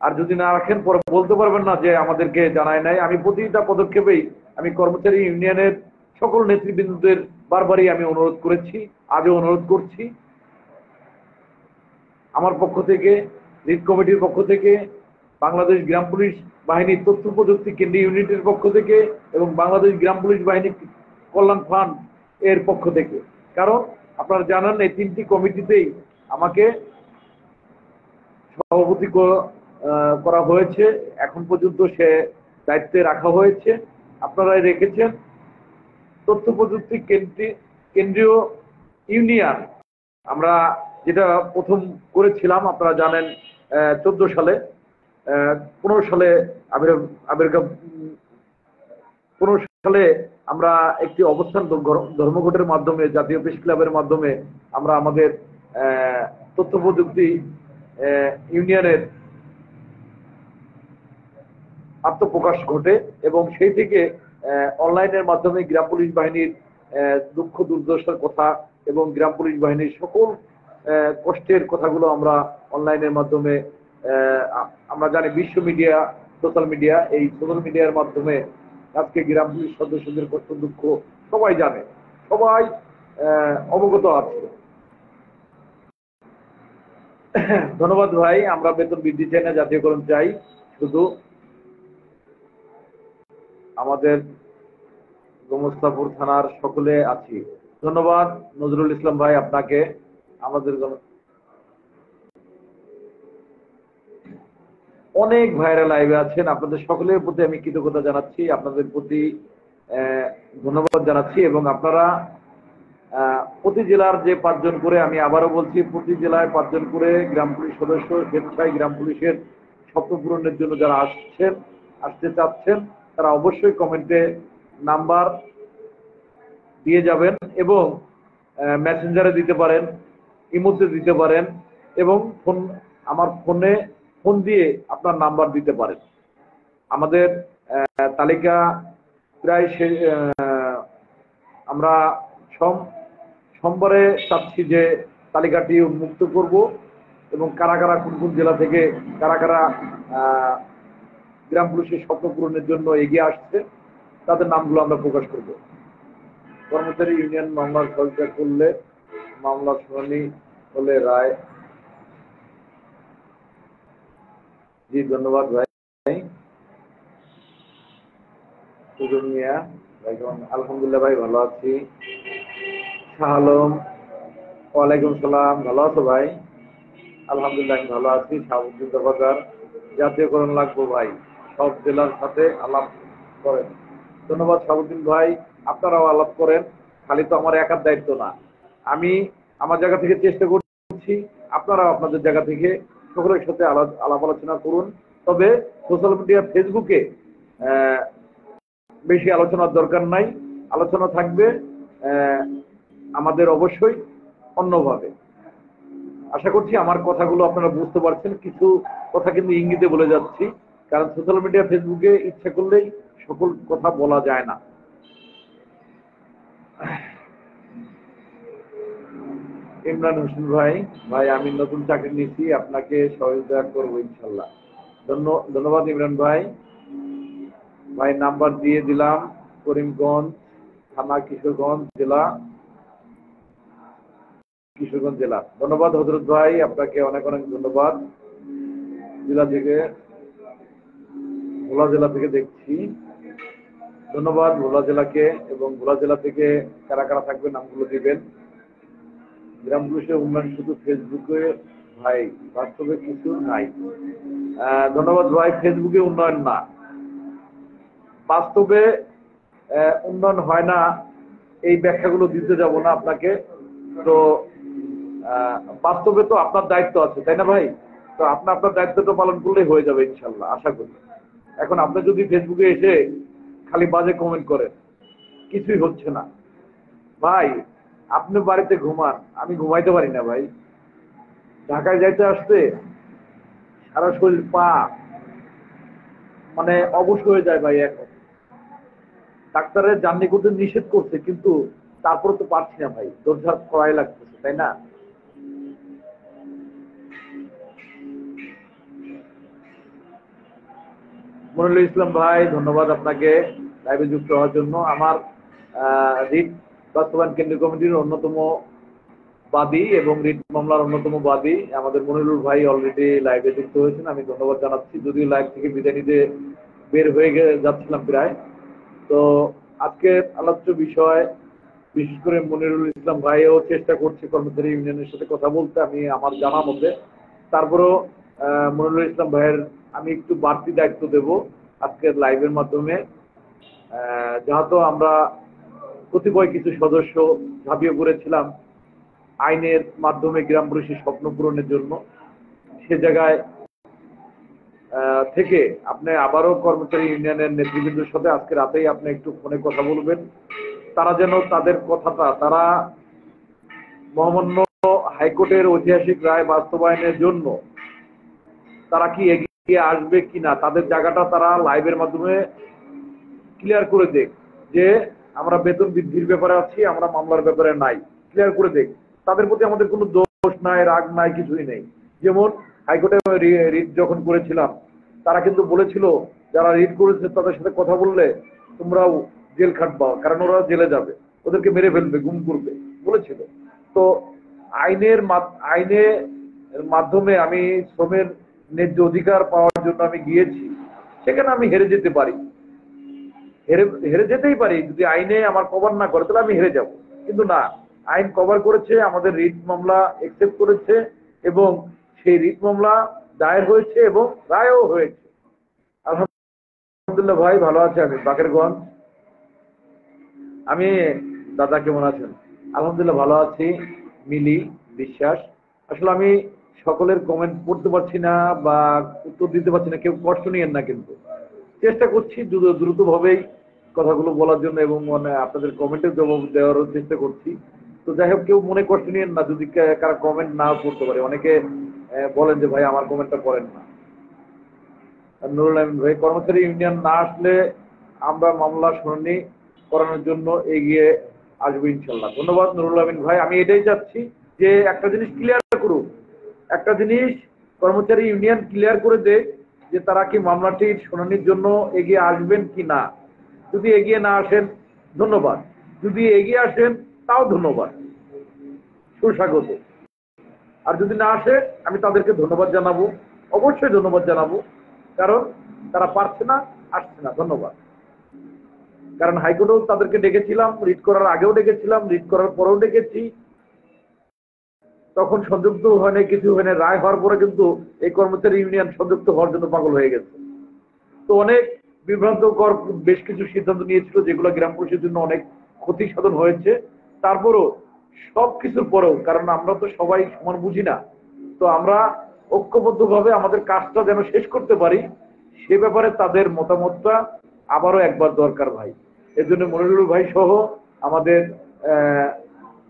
আর যদি না রাখেন পরে বলতে পারবেন না যে আমাদেরকে জানায় নাই। আমি প্রতিটা পদক্ষেপেই আমি কর্মচারী ইউনিয়নের সকল নেতৃবৃন্দদের বারবারই আমি অনুরোধ করেছি, আজও অনুরোধ করছি। আমার পক্ষ থেকে, লিড কমিটির পক্ষ থেকে, বাংলাদেশ গ্রাম পুলিশ বাহিনীর তথ্য প্রযুক্তি কেন্দ্রীয় ইউনিটের পক্ষ থেকে এবং বাংলাদেশ গ্রাম পুলিশ বাহিনী কল্যাণ ফান্ড এর পক্ষ থেকে, কারণ আপনারা জানেন এই তিনটি কমিটিতেই আমাকে সভাপতি করা হয়েছে, এখন পর্যন্ত সে দায়িত্বে রাখা হয়েছে, আপনারাই রেখেছেন। তথ্য প্রযুক্তি কেন্দ্রীয় ইউনিয়ন আমরা যেটা প্রথম করেছিলাম আপনারা জানেন 14 সালে, 15 সালে আবির্ভাব 15 সালে আমরা একটি অবস্থান ধর্মঘটের মাধ্যমে জাতীয় প্রেস ক্লাবের মাধ্যমে আমরা আমাদের তথ্য প্রযুক্তি ইউনিয়নের আত্মপ্রকাশ ঘটে এবং সেই থেকে অনলাইনের মাধ্যমে গ্রাম পুলিশ বাহিনীর দুঃখ দুর্দশার কথা এবং গ্রাম পুলিশ বাহিনীর সকল কষ্টের কথাগুলো আমরা অনলাইনের মাধ্যমে আমরা জানি বিশ্ব মিডিয়া, সোশ্যাল মিডিয়া, এই সোশ্যাল মিডিয়ার মাধ্যমে আজকে গ্রাম পুলিশ সদস্যদের কষ্ট দুঃখ সবাই জানে, সবাই অবগত আছে। ধন্যবাদ ভাই। আমরা বেতন বৃদ্ধি চাই না, জাতীয়করণ চাই, শুধু আমাদের গোমস্তাপুর থানার সকলে আছি। ধন্যবাদ নজরুল ইসলাম ভাই আপনাকে। আমাদের অনেক ভাইরা লাইভে আছেন, আপনাদের সকলের প্রতি আমি কৃতজ্ঞতা জানাচ্ছি, আপনাদের প্রতি ধন্যবাদ জানাচ্ছি। এবং আপনারা প্রতি জেলার যে 5 জন করে, আমি আবারও বলছি, প্রতি জেলায় 5 জন করে গ্রাম পুলিশ সদস্য স্বেচ্ছায় গ্রাম পুলিশের স্বপ্ন পূরণের জন্য যারা আসতে চাচ্ছেন তারা অবশ্যই কমেন্টে নাম্বার দিয়ে যাবেন এবং মেসেঞ্জারে দিতে পারেন, ইমোতে দিতে পারেন এবং আমার ফোন দিয়ে আপনার নাম্বার দিতে পারেন। আমাদের তালিকা প্রায় আমরা সোমবারে চাচ্ছি যে তালিকাটি উন্মুক্ত করব এবং কারা কারা কোন কোন জেলা থেকে কারা কারা গ্রাম পুলিশের স্বপ্ন পূরণের জন্য এগিয়ে আসছে তাদের নামগুলো আমরা প্রকাশ করব। কর্মচারী ইউনিয়ন মামলার সহযোগিতা করলে মামলার শুনানি হলে রায়। জি ধন্যবাদ ভাই। আলহামদুলিল্লাহ ভাই, ভালো আছি। শাহ আলম, ওয়ালাইকুম সালাম, ভালো আছো ভাই? আলহামদুলিল্লাহ আমি ভালো আছি। শাহাবুদ্দিন দফাদার, জাতীয়করণ লাগবো ভাই, সব জেলার সাথে আলাপ করেন। ধন্যবাদ শাহাবুদ্দিন ভাই, আপনারাও আলাপ করেন, খালি তো আমার একার দায়িত্ব না। আমি আমার জায়গা থেকে চেষ্টা করছি, আপনারাও আপনাদের জায়গা থেকে সকলের সাথে আলাপ আলোচনা করুন। তবে সোশ্যাল মিডিয়া ফেসবুকে বেশি আলোচনার দরকার নাই, আলোচনা থাকবে আমাদের অবশ্যই অন্যভাবে। আশা করছি আমার কথাগুলো আপনারা বুঝতে পারছেন। কিছু কথা কিন্তু ইঙ্গিতে বলে যাচ্ছি, কারণ সোশ্যাল মিডিয়া ফেসবুকে ইচ্ছা করলেই সকল কথা বলা যায় না। ইমরান হোসেন ভাই আমি নতুন চাকরি নিয়েছি, আপনাকে সহযোগিতা করবো ইনশাল্লাহ। ধন্যবাদ ইমরান ভাই। নাম্বার দিয়ে দিলাম, করিমগঞ্জ থানা, কিশোরগঞ্জ জেলা। ধন্যবাদ হযরত ভাই, আপনাকে অনেক অনেক ধন্যবাদ। ভোলা জেলা থেকে দেখছি, ধন্যবাদ ভোলা জেলাকে। এবং ভোলা জেলা থেকে কারা কারা থাকবে নামগুলো দিবেন। গ্রাম পুলিশের উন্নয়ন শুধু ফেসবুকে ভাই, বাস্তবে কিছু নাই। ধন্যবাদ ভাই, ফেসবুকে উন্নয়ন না, বাস্তবে উন্নয়ন হয় না, এই ব্যাখ্যাগুলো দিতে যাব না আপনাকে। তো বাস্তবে তো আপনার দায়িত্ব আছে, তাই না ভাই? তো আপনার দায়িত্বটা পালন করলেই হয়ে যাবে ইনশাল্লাহ, আশা করি। এখন আপনি যদি ফেসবুকে এসে খালি বাজে কমেন্ট করেন, কিছুই হচ্ছে না ভাই। আপনি বাড়িতে ঘুমান, আমি ঘুমাইতে পারি না ভাই। ঢাকায় যাইতে আসতে সারা শরীর পা মানে অবশ হয়ে যায় ভাই। এখন ডাক্তারের জার্নি করতে নিষেধ করছে, কিন্তু তারপরে তো পারছি না ভাই, দরজার করাই লাগতেছে, তাই না? মনিরুল ইসলাম ভাই, ধন্যবাদ আপনাকে লাইভে যুক্ত হওয়ার জন্য। আমার রিট বাস্তবায়ন কেন্দ্রীয় কমিটির অন্যতম বাদী এবং রিট মামলার অন্যতম বাদী আমাদের মনিরুল ভাই অলরেডি লাইভে যুক্ত হয়েছেন, আমি ধন্যবাদ জানাচ্ছি। যদিও লাইভ থেকে বিদায় নিতে বের হয়ে যাচ্ছিলাম প্রায়। তো আজকের আলোচ্য বিষয়, বিশেষ করে মনিরুল ইসলাম ভাইও চেষ্টা করছে কর্মচারী ইউনিয়নের সাথে কথা বলতে, আমি আমার জানা মতে। তারপরেও মনিরুল ইসলাম ভাইয়ের আমি একটু বাড়তি দায়িত্ব দেব আজকের লাইভের মাধ্যমে। যেহেতু আমরা কতিপয় কিছু সদস্য ঝাঁপিয়ে পড়েছিলাম আইনের মাধ্যমে গ্রাম পুলিশের স্বপ্ন পূরণের জন্য, সে জায়গায় থেকে আপনি আবারও কর্মচারী ইউনিয়নের নেতৃবৃন্দের সাথে আজকে রাতেই আপনি একটু ফোনে কথা বলবেন, তারা যেন তাদের কথাটা, তারা মহামান্য হাইকোর্টের ঐতিহাসিক রায় বাস্তবায়নের জন্য তারা কি এগিয়ে আসবে কিনা, তাদের জায়গাটা তারা লাইভের মাধ্যমে ক্লিয়ার করে দেখ যে আমরা বেতন বৃদ্ধির ব্যাপারে আছি, আমরা মামলার ব্যাপারে নাই, ক্লিয়ার করে দেখ। তাদের প্রতি আমাদের কোনো দোষ নাই, রাগ নাই, কিছুই নেই। যেমন হাইকোর্টে রিট যখন করেছিলাম, তারা কিন্তু বলেছিল যারা রিট করেছে তাদের সাথে কথা বললে তোমরাও জেল খাটবা, কারণ ওরা জেলে যাবে, ওদেরকে মেরে ফেলবে, গুম করবে বলেছিল। তো আইনের মাধ্যমে আমি শ্রমের ন্যায্য অধিকার পাওয়ার জন্য আমি গিয়েছি, সেখানে আমি হেরে যেতে পারি, হেরে যেতেই পারি। যদি আইনে আমার কভার না করে তাহলে আমি হেরে যাব, কিন্তু না, আইন কভার করেছে, আমাদের রিট মামলা একসেপ্ট করেছে এবং সেই রিট মামলা দায়ের হয়েছে এবং রায়ও হয়েছে। আলহামদুলিল্লাহ ভাই, ভালো আছে আমি বাকেরগঞ্জ। আমি দাদা কেমন আছেন? আলহামদুলিল্লাহ ভালো আছি, মিলি বিশ্বাস। আসলে আমি সকলের কমেন্ট পড়তে পারছি না বা উত্তর দিতে পারছি না, কেউ কষ্ট নিয়েন না, কিন্তু চেষ্টা করছি দ্রুতভাবেই কথাগুলো বলার জন্য এবং আপনাদের কমেন্টের জবাব দেওয়ারও চেষ্টা করছি। তো যাই হোক, কেউ মনে কষ্ট নিয়েন না যদি কারা কমেন্ট না পড়তে পারে। অনেকে বলেন যে ভাই আমার কমেন্টটা পড়েন না। নুরুল আমিন ভাই, কর্মচারী ইউনিয়ন না আসলে আমরা মামলা শুনানি করানোর জন্য এগিয়ে আসবো ইনশাল্লাহ। ধন্যবাদ নুরুল আমিন ভাই। আমি এটাই চাচ্ছি যে একটা জিনিস ক্লিয়ার করুক, একটা জিনিস কর্মচারী ইউনিয়ন ক্লিয়ার করে দেয় যে তারা কি মামলাটির শুনানির জন্য এগিয়ে আসবেন কি না। যদি এগিয়ে না আসেন ধন্যবাদ, যদি এগিয়ে আসেন তাও ধন্যবাদ, সুস্বাগত। আর যদি না আসে আমি তাদেরকে ধন্যবাদ জানাবো, অবশ্যই ধন্যবাদ জানাবো, কারণ তারা পারছে না, আসছে না। ধন্যবাদ। কারণ হাইকোর্টেও তাদেরকে ডেকেছিলাম, রিট করার আগেও ডেকেছিলাম, রিট করার পরেও ডেকেছি, তখন সংযুক্ত হয় না, কিছু হয় না। রায় হওয়ার পরে কিন্তু এই কর্মচারী ইউনিয়ন সংযুক্ত হওয়ার জন্য পাগল হয়ে গেছে। তো অনেক বিভ্রান্তকর বেশ কিছু সিদ্ধান্ত নিয়েছিল, যেগুলো গ্রাম পুলিশের জন্য অনেক ক্ষতি সাধন হয়েছে। তারপরও সবকিছুর পরেও, কারণ আমরা তো সবাই সমান বুঝি না, তো আমরা ঐক্যবদ্ধভাবে আমাদের কাজটা যেন শেষ করতে পারি, সে ব্যাপারে তাদের মতামতটা আবারও একবার দরকার ভাই। এর জন্য মনিরুল ভাই সহ আমাদের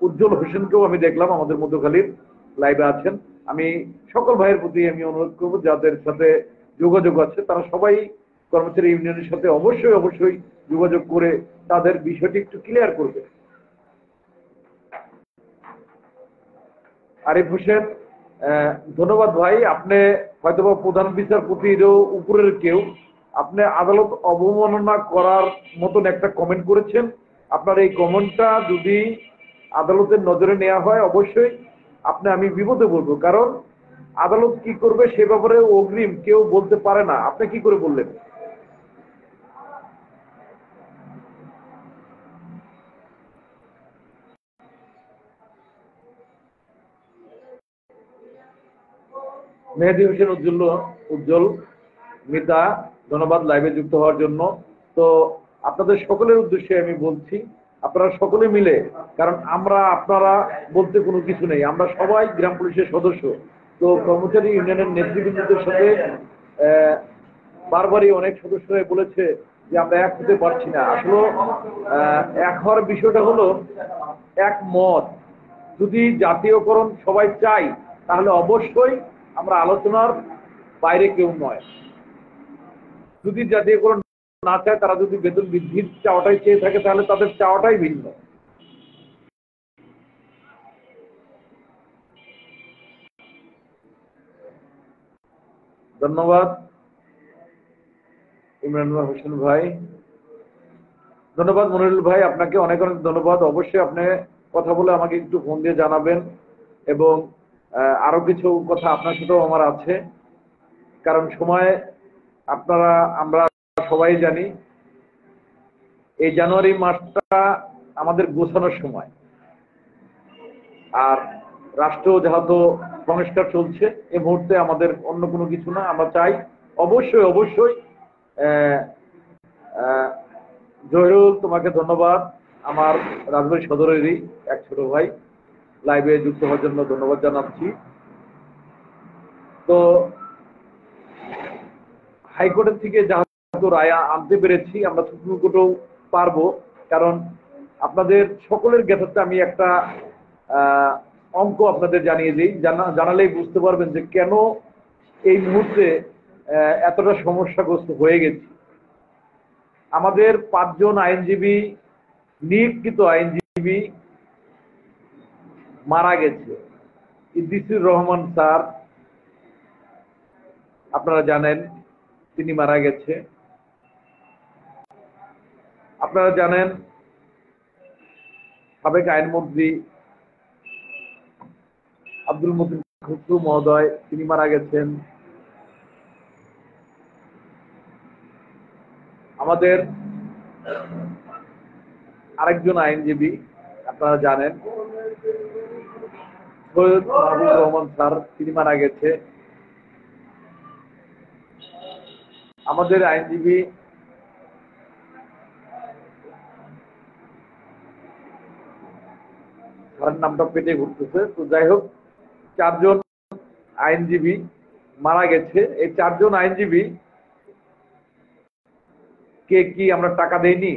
উজ্জ্বল হোসেনকেও আমি দেখলাম আমাদের মধ্যখালীর লাইভে আছেন। আমি সকল ভাইয়ের প্রতি আমি অনুরোধ করবো যাদের সাথে যোগাযোগ আছে তারা সবাই কর্মচারী ইউনিয়নের সাথে অবশ্যই যোগাযোগ করে তাদের বিষয়টি একটু ক্লিয়ার করবে। আরিফ হোসেন, ধন্যবাদ ভাই। আপনি হয়তোবা প্রধান বিচারপতিরও উপরের কেউ, আপনি আদালত অবমাননা করার মতন একটা কমেন্ট করেছেন। আপনার এই কমেন্টটা যদি আদালতের নজরে নেওয়া হয় অবশ্যই আমি বিপদে বলবো, কারণ আদালত কি করবে সে ব্যাপারে অগ্রিম কেউ বলতে পারে না। আপনি কি করে বললেন? মেহেদী হোসেন উজ্জ্বল মিতা, ধন্যবাদ লাইভে যুক্ত হওয়ার জন্য। তো আপনাদের সকলের উদ্দেশ্যে আমি বলছি, আপনারা সকলে মিলে, কারণ আপনারা বলতে কোনো কিছু নেই, আমরা সবাই গ্রাম পুলিশের সদস্য। তো কর্মচারী ইউনিয়নের নেতৃবৃন্দদের সাথে বারবারই অনেক সদস্যরাই বলেছে যে আমরা এক হতে পারছি না। আসলে এক হওয়ার বিষয়টা হলো একমত। যদি জাতীয়করণ সবাই চাই তাহলে অবশ্যই আমরা আলোচনার বাইরে কেউ নয়। যদি জাতীয়করণ না চায়, তারা যদি বেতন বৃদ্ধির চাওয়াটাই চেয়ে থাকে, তাহলে তাদের চাওয়াটাই ভিন্ন। ধন্যবাদ ইমরান হোসেন ভাই, ধন্যবাদ মনিরুল ভাই, আপনাকে অনেক অনেক ধন্যবাদ। অবশ্যই আপনি কথা বলে আমাকে একটু ফোন দিয়ে জানাবেন, এবং আরো কিছু কথা আপনার সাথেও আমার আছে, কারণ সময় আমরা সবাই জানি এই জানুয়ারি মাসটা আমাদের গোছানোর সময়, আর রাষ্ট্র যেহেতু সংস্কার চলছে, এই মুহূর্তে আমাদের অন্য কোনো কিছু না। আমরা চাই অবশ্যই অবশ্যই জহিরুল, তোমাকে ধন্যবাদ, আমার রাজবাড়ী সদরেরই এক ছোট ভাই, লাইভে যুক্ত হওয়ার জন্য ধন্যবাদ জানাচ্ছি। তো হাইকোর্টের থেকে যেহেতু রায় আনতে পেরেছি, আমরা সুপ্রিম কোর্টেও পারবো, কারণ আপনাদের সকলের জ্ঞাতার্থে আমি একটা অঙ্ক আপনাদের জানিয়ে দিই, জানালেই বুঝতে পারবেন যে কেন এই মুহূর্তে এতটা সমস্যাগ্রস্ত হয়ে গেছি। আমাদের 5 জন আইনজীবী, নিয়োগকৃত আইনজীবী মারা গেছে। ইদ্রিসুর রহমান স্যার, আপনারা জানেন তিনি মারা গেছে। আপনারা জানেন সাবেক আইনমন্ত্রী আব্দুল মতিন খুসরু মহোদয়, তিনি মারা গেছেন। আমাদের আরেকজন আইনজীবী আপনারা জানেন সৈয়দ মাহবুব রহমান স্যার, তিনি মারা গেছে। আমাদের আইনজীবী স্যারের নামটা পেটে ঘুরতেছে, তো যাই হোক, 4 জন আইনজীবী মারা গেছে। এই 4 জন আইনজীবী কে কি আমরা টাকা দেইনি?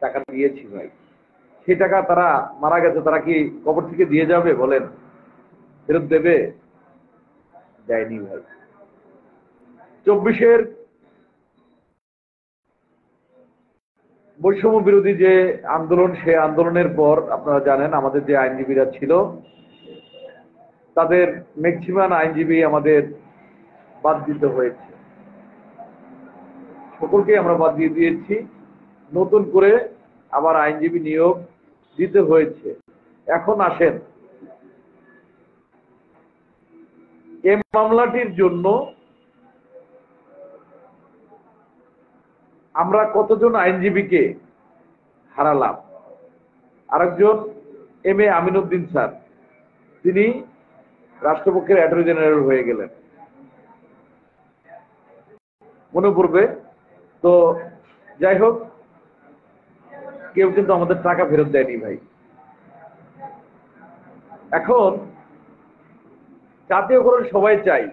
টাকা দিয়েছি ভাই। সেই টাকা তারা মারা গেছে, তারা কি কবর থেকে দিয়ে যাবে বলেন? ফেরত দেবে? দেয়নি ভাই। 24-এর বৈষম্য বিরোধী যে আন্দোলন, সে আন্দোলনের পর আপনারা জানেন আমাদের যে আইনজীবীরা ছিল, তাদের ম্যাক্সিমাম আইনজীবী আমাদের বাদ দিতে হয়েছে। সকলকে আমরা বাদ দিয়ে দিয়েছি, নতুন করে আবার আইনজীবী নিয়োগ দিতে হয়েছে। এখন আসেন, এই মামলাটির জন্য আমরা কতজন আইনজীবীকে হারালাম। আরেকজন এম.এ. আমিনউদ্দিন স্যার, তিনি রাষ্ট্রপক্ষের অ্যাটর্নি জেনারেল হয়ে গেলেন, মনে পড়বে। তো যাই হোক, কেউ কিন্তু আমাদের টাকা ফেরত দেয়নি ভাই। এখন জাতীয়করণ সবাই চাই,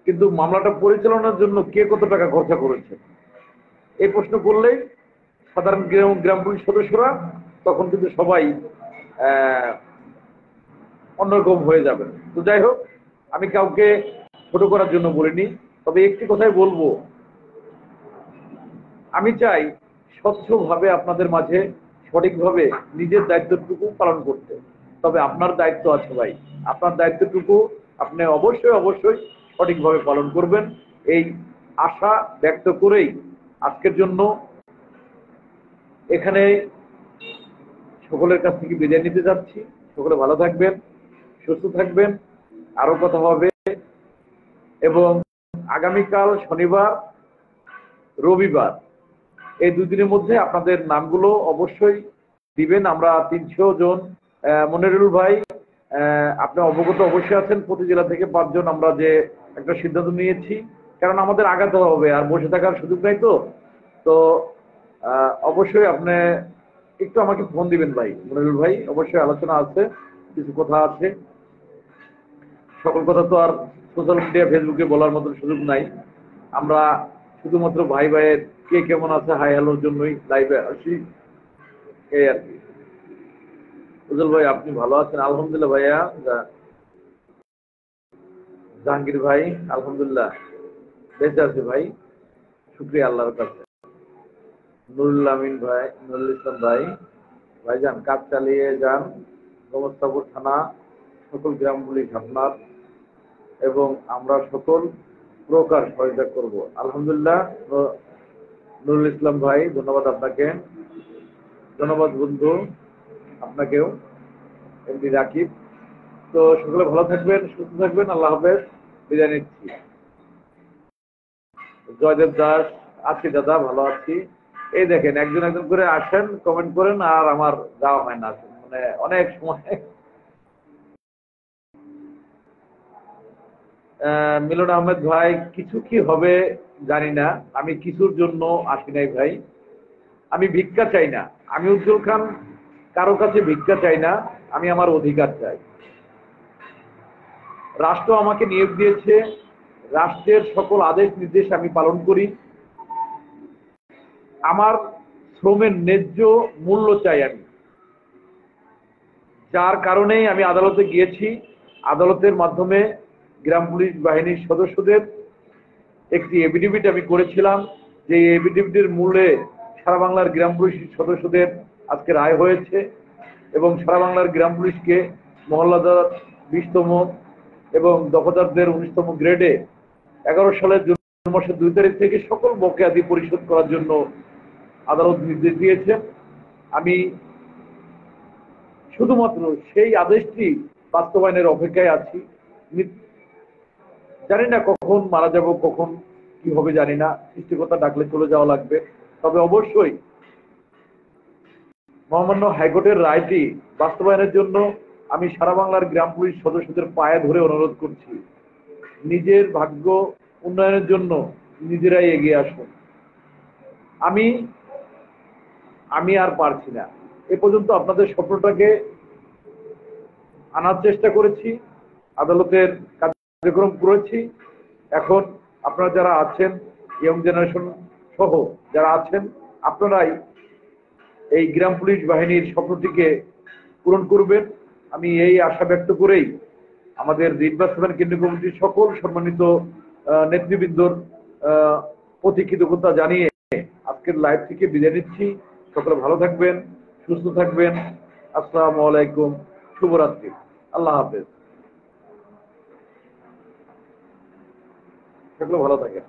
কিন্তু মামলাটা পরিচালনার জন্য কে কত টাকা খরচা করেছে এই প্রশ্ন করলেই সাধারণ গ্রাম পুলিশ সদস্যরা তখন কিন্তু সবাই অন্যরকম হয়ে যাবে। তো যাই হোক, আমি কাউকে ছোট করার জন্য বলিনি, তবে একটি কথাই বলবো, আমি চাই স্বচ্ছভাবে আপনাদের মাঝে সঠিকভাবে নিজের দায়িত্বটুকু পালন করতে। তবে আপনার দায়িত্ব আছে ভাই, আপনার দায়িত্বটুকু আপনি অবশ্যই অবশ্যই সঠিকভাবে পালন করবেন, এই আশা ব্যক্ত করেই আজকের জন্য এখানে সকলের কাছ থেকে বিদায় নিতে যাচ্ছি। সকলে ভালো থাকবেন, সুস্থ থাকবেন, আরো কথা হবে। এবং আগামীকাল শনিবার, রবিবার, এই 2 দিনের মধ্যে আপনাদের নামগুলো অবশ্যই দিবেন। আমরা 300 জন, মনিরুল ভাই আপনি অবগত অবশ্যই আছেন, প্রতি জেলা থেকে 5 জন আমরা যে একটা সিদ্ধান্ত নিয়েছি, কারণ আমাদের আগাতে হবে, আর বসে থাকার সুযোগ নাই। তো অবশ্যই আপনি একটু আমাকে ফোন দিবেন ভাই, মনিরুল ভাই, অবশ্যই আলোচনা আছে, কিছু কথা আছে। সকল কথা তো আর সোশ্যাল মিডিয়া ফেসবুকে বলার মতো সুযোগ নাই। আমরা শুধুমাত্র ভাই ভাইয়ের কে কেমন আছে হাই হ্যালোর জন্যই লাইভে আসি, এই আর কি। উজ্জ্বল ভাই, আপনি ভালো আছেন? আলহামদুলিল্লাহ ভাইয়া। জাহাঙ্গীর ভাই, আলহামদুলিল্লাহ বেঁচে আছে ভাই, শুকরিয়া আল্লাহর কাছে। নুরুল আমিন ভাই, নুরুল ইসলাম ভাই, ভাইজান কাজ চালিয়ে যান। গোমস্তাপুর থানা সকল গ্রাম পুলিশ আপনার এবং আমরা সকল প্রকার সহায়তা করব। আলহামদুলিল্লাহ। নুরুল ইসলাম ভাই, ধন্যবাদ আপনাকে। ধন্যবাদ বন্ধু আপনাকেও, এমডি রাকিব। তো সকলে ভালো থাকবেন, সুস্থ থাকবেন। আল্লাহ হাফেজ, বিদায় নিচ্ছি। জয়দেব দাস, আছি দাদা, ভালো আছি। এই দেখেন, একজন একজন করে আসেন, কমেন্ট করেন, আর আমার যাওয়া হয় না, মানে অনেক সময়। মিলন আহমেদ ভাই, কিছু কি হবে জানি না, আমি কিছুর জন্য আসি নাই ভাই। আমি ভিক্ষা চাই না, আমি উজ্জ্বল খান কারো কাছে ভিক্ষা চাই না, আমি আমার অধিকার চাই। রাষ্ট্র আমাকে নিয়োগ দিয়েছে, রাষ্ট্রের সকল আদেশ নির্দেশ আমি পালন করি। আমার শ্রমের ন্যায্য মূল্য চাই আমি, যার কারণেই আমি আদালতে গিয়েছি। আদালতের মাধ্যমে গ্রাম পুলিশ বাহিনীর সদস্যদের একটি এফিডেভিট আমি করেছিলাম, যে এফিডেভিটের মূল্যে সারা বাংলার গ্রাম পুলিশ সদস্যদের আজকে রায় হয়েছে এবং সারা বাংলার গ্রাম পুলিশকে মহল্লাদার 20তম এবং দফাদারদের 19তম গ্রেডে 11 সালের জুন মাসের 2 তারিখ থেকে সকল বকেয়াদি পরিশোধ করার জন্য আদালত নির্দেশ দিয়েছে। আমি শুধুমাত্র সেই আদেশটি বাস্তবায়নের অপেক্ষায় আছি। জানি না কখন মারা যাব, কখন কি হবে জানি না, সৃষ্টিকর্তা ডাকলে চলে যাওয়া লাগবে। তবে অবশ্যই মহামান্য হাইকোর্টের রায়টি বাস্তবায়নের জন্য আমি সারা বাংলার গ্রাম পুলিশ সদস্যদের পায়ে ধরে অনুরোধ করছি, নিজের ভাগ্য উন্নয়নের জন্য নিজেরাই এগিয়ে আসুন। আমি আর পারছি না। এ পর্যন্ত আপনাদের স্বপ্নটাকে আনার চেষ্টা করেছি, আদালতের কার্যক্রম করেছি। এখন আপনারা যারা আছেন, ইয়ং জেনারেশন সহ যারা আছেন, আপনারাই এই গ্রাম পুলিশ বাহিনীর স্বপ্নটিকে পূরণ করবেন। আমি এই আশা ব্যক্ত করেই আমাদের নির্বাচন কেন্দ্রীয় কমিটির সকল সম্মানিত নেতৃবৃন্দর প্রতি কৃতজ্ঞতা জানিয়ে আজকের লাইভ থেকে বিদায় নিচ্ছি। সকলে ভালো থাকবেন, সুস্থ থাকবেন। আসসালামু আলাইকুম, শুভরাত্রি, আল্লাহ হাফেজ। সকলে ভালো থাকেন।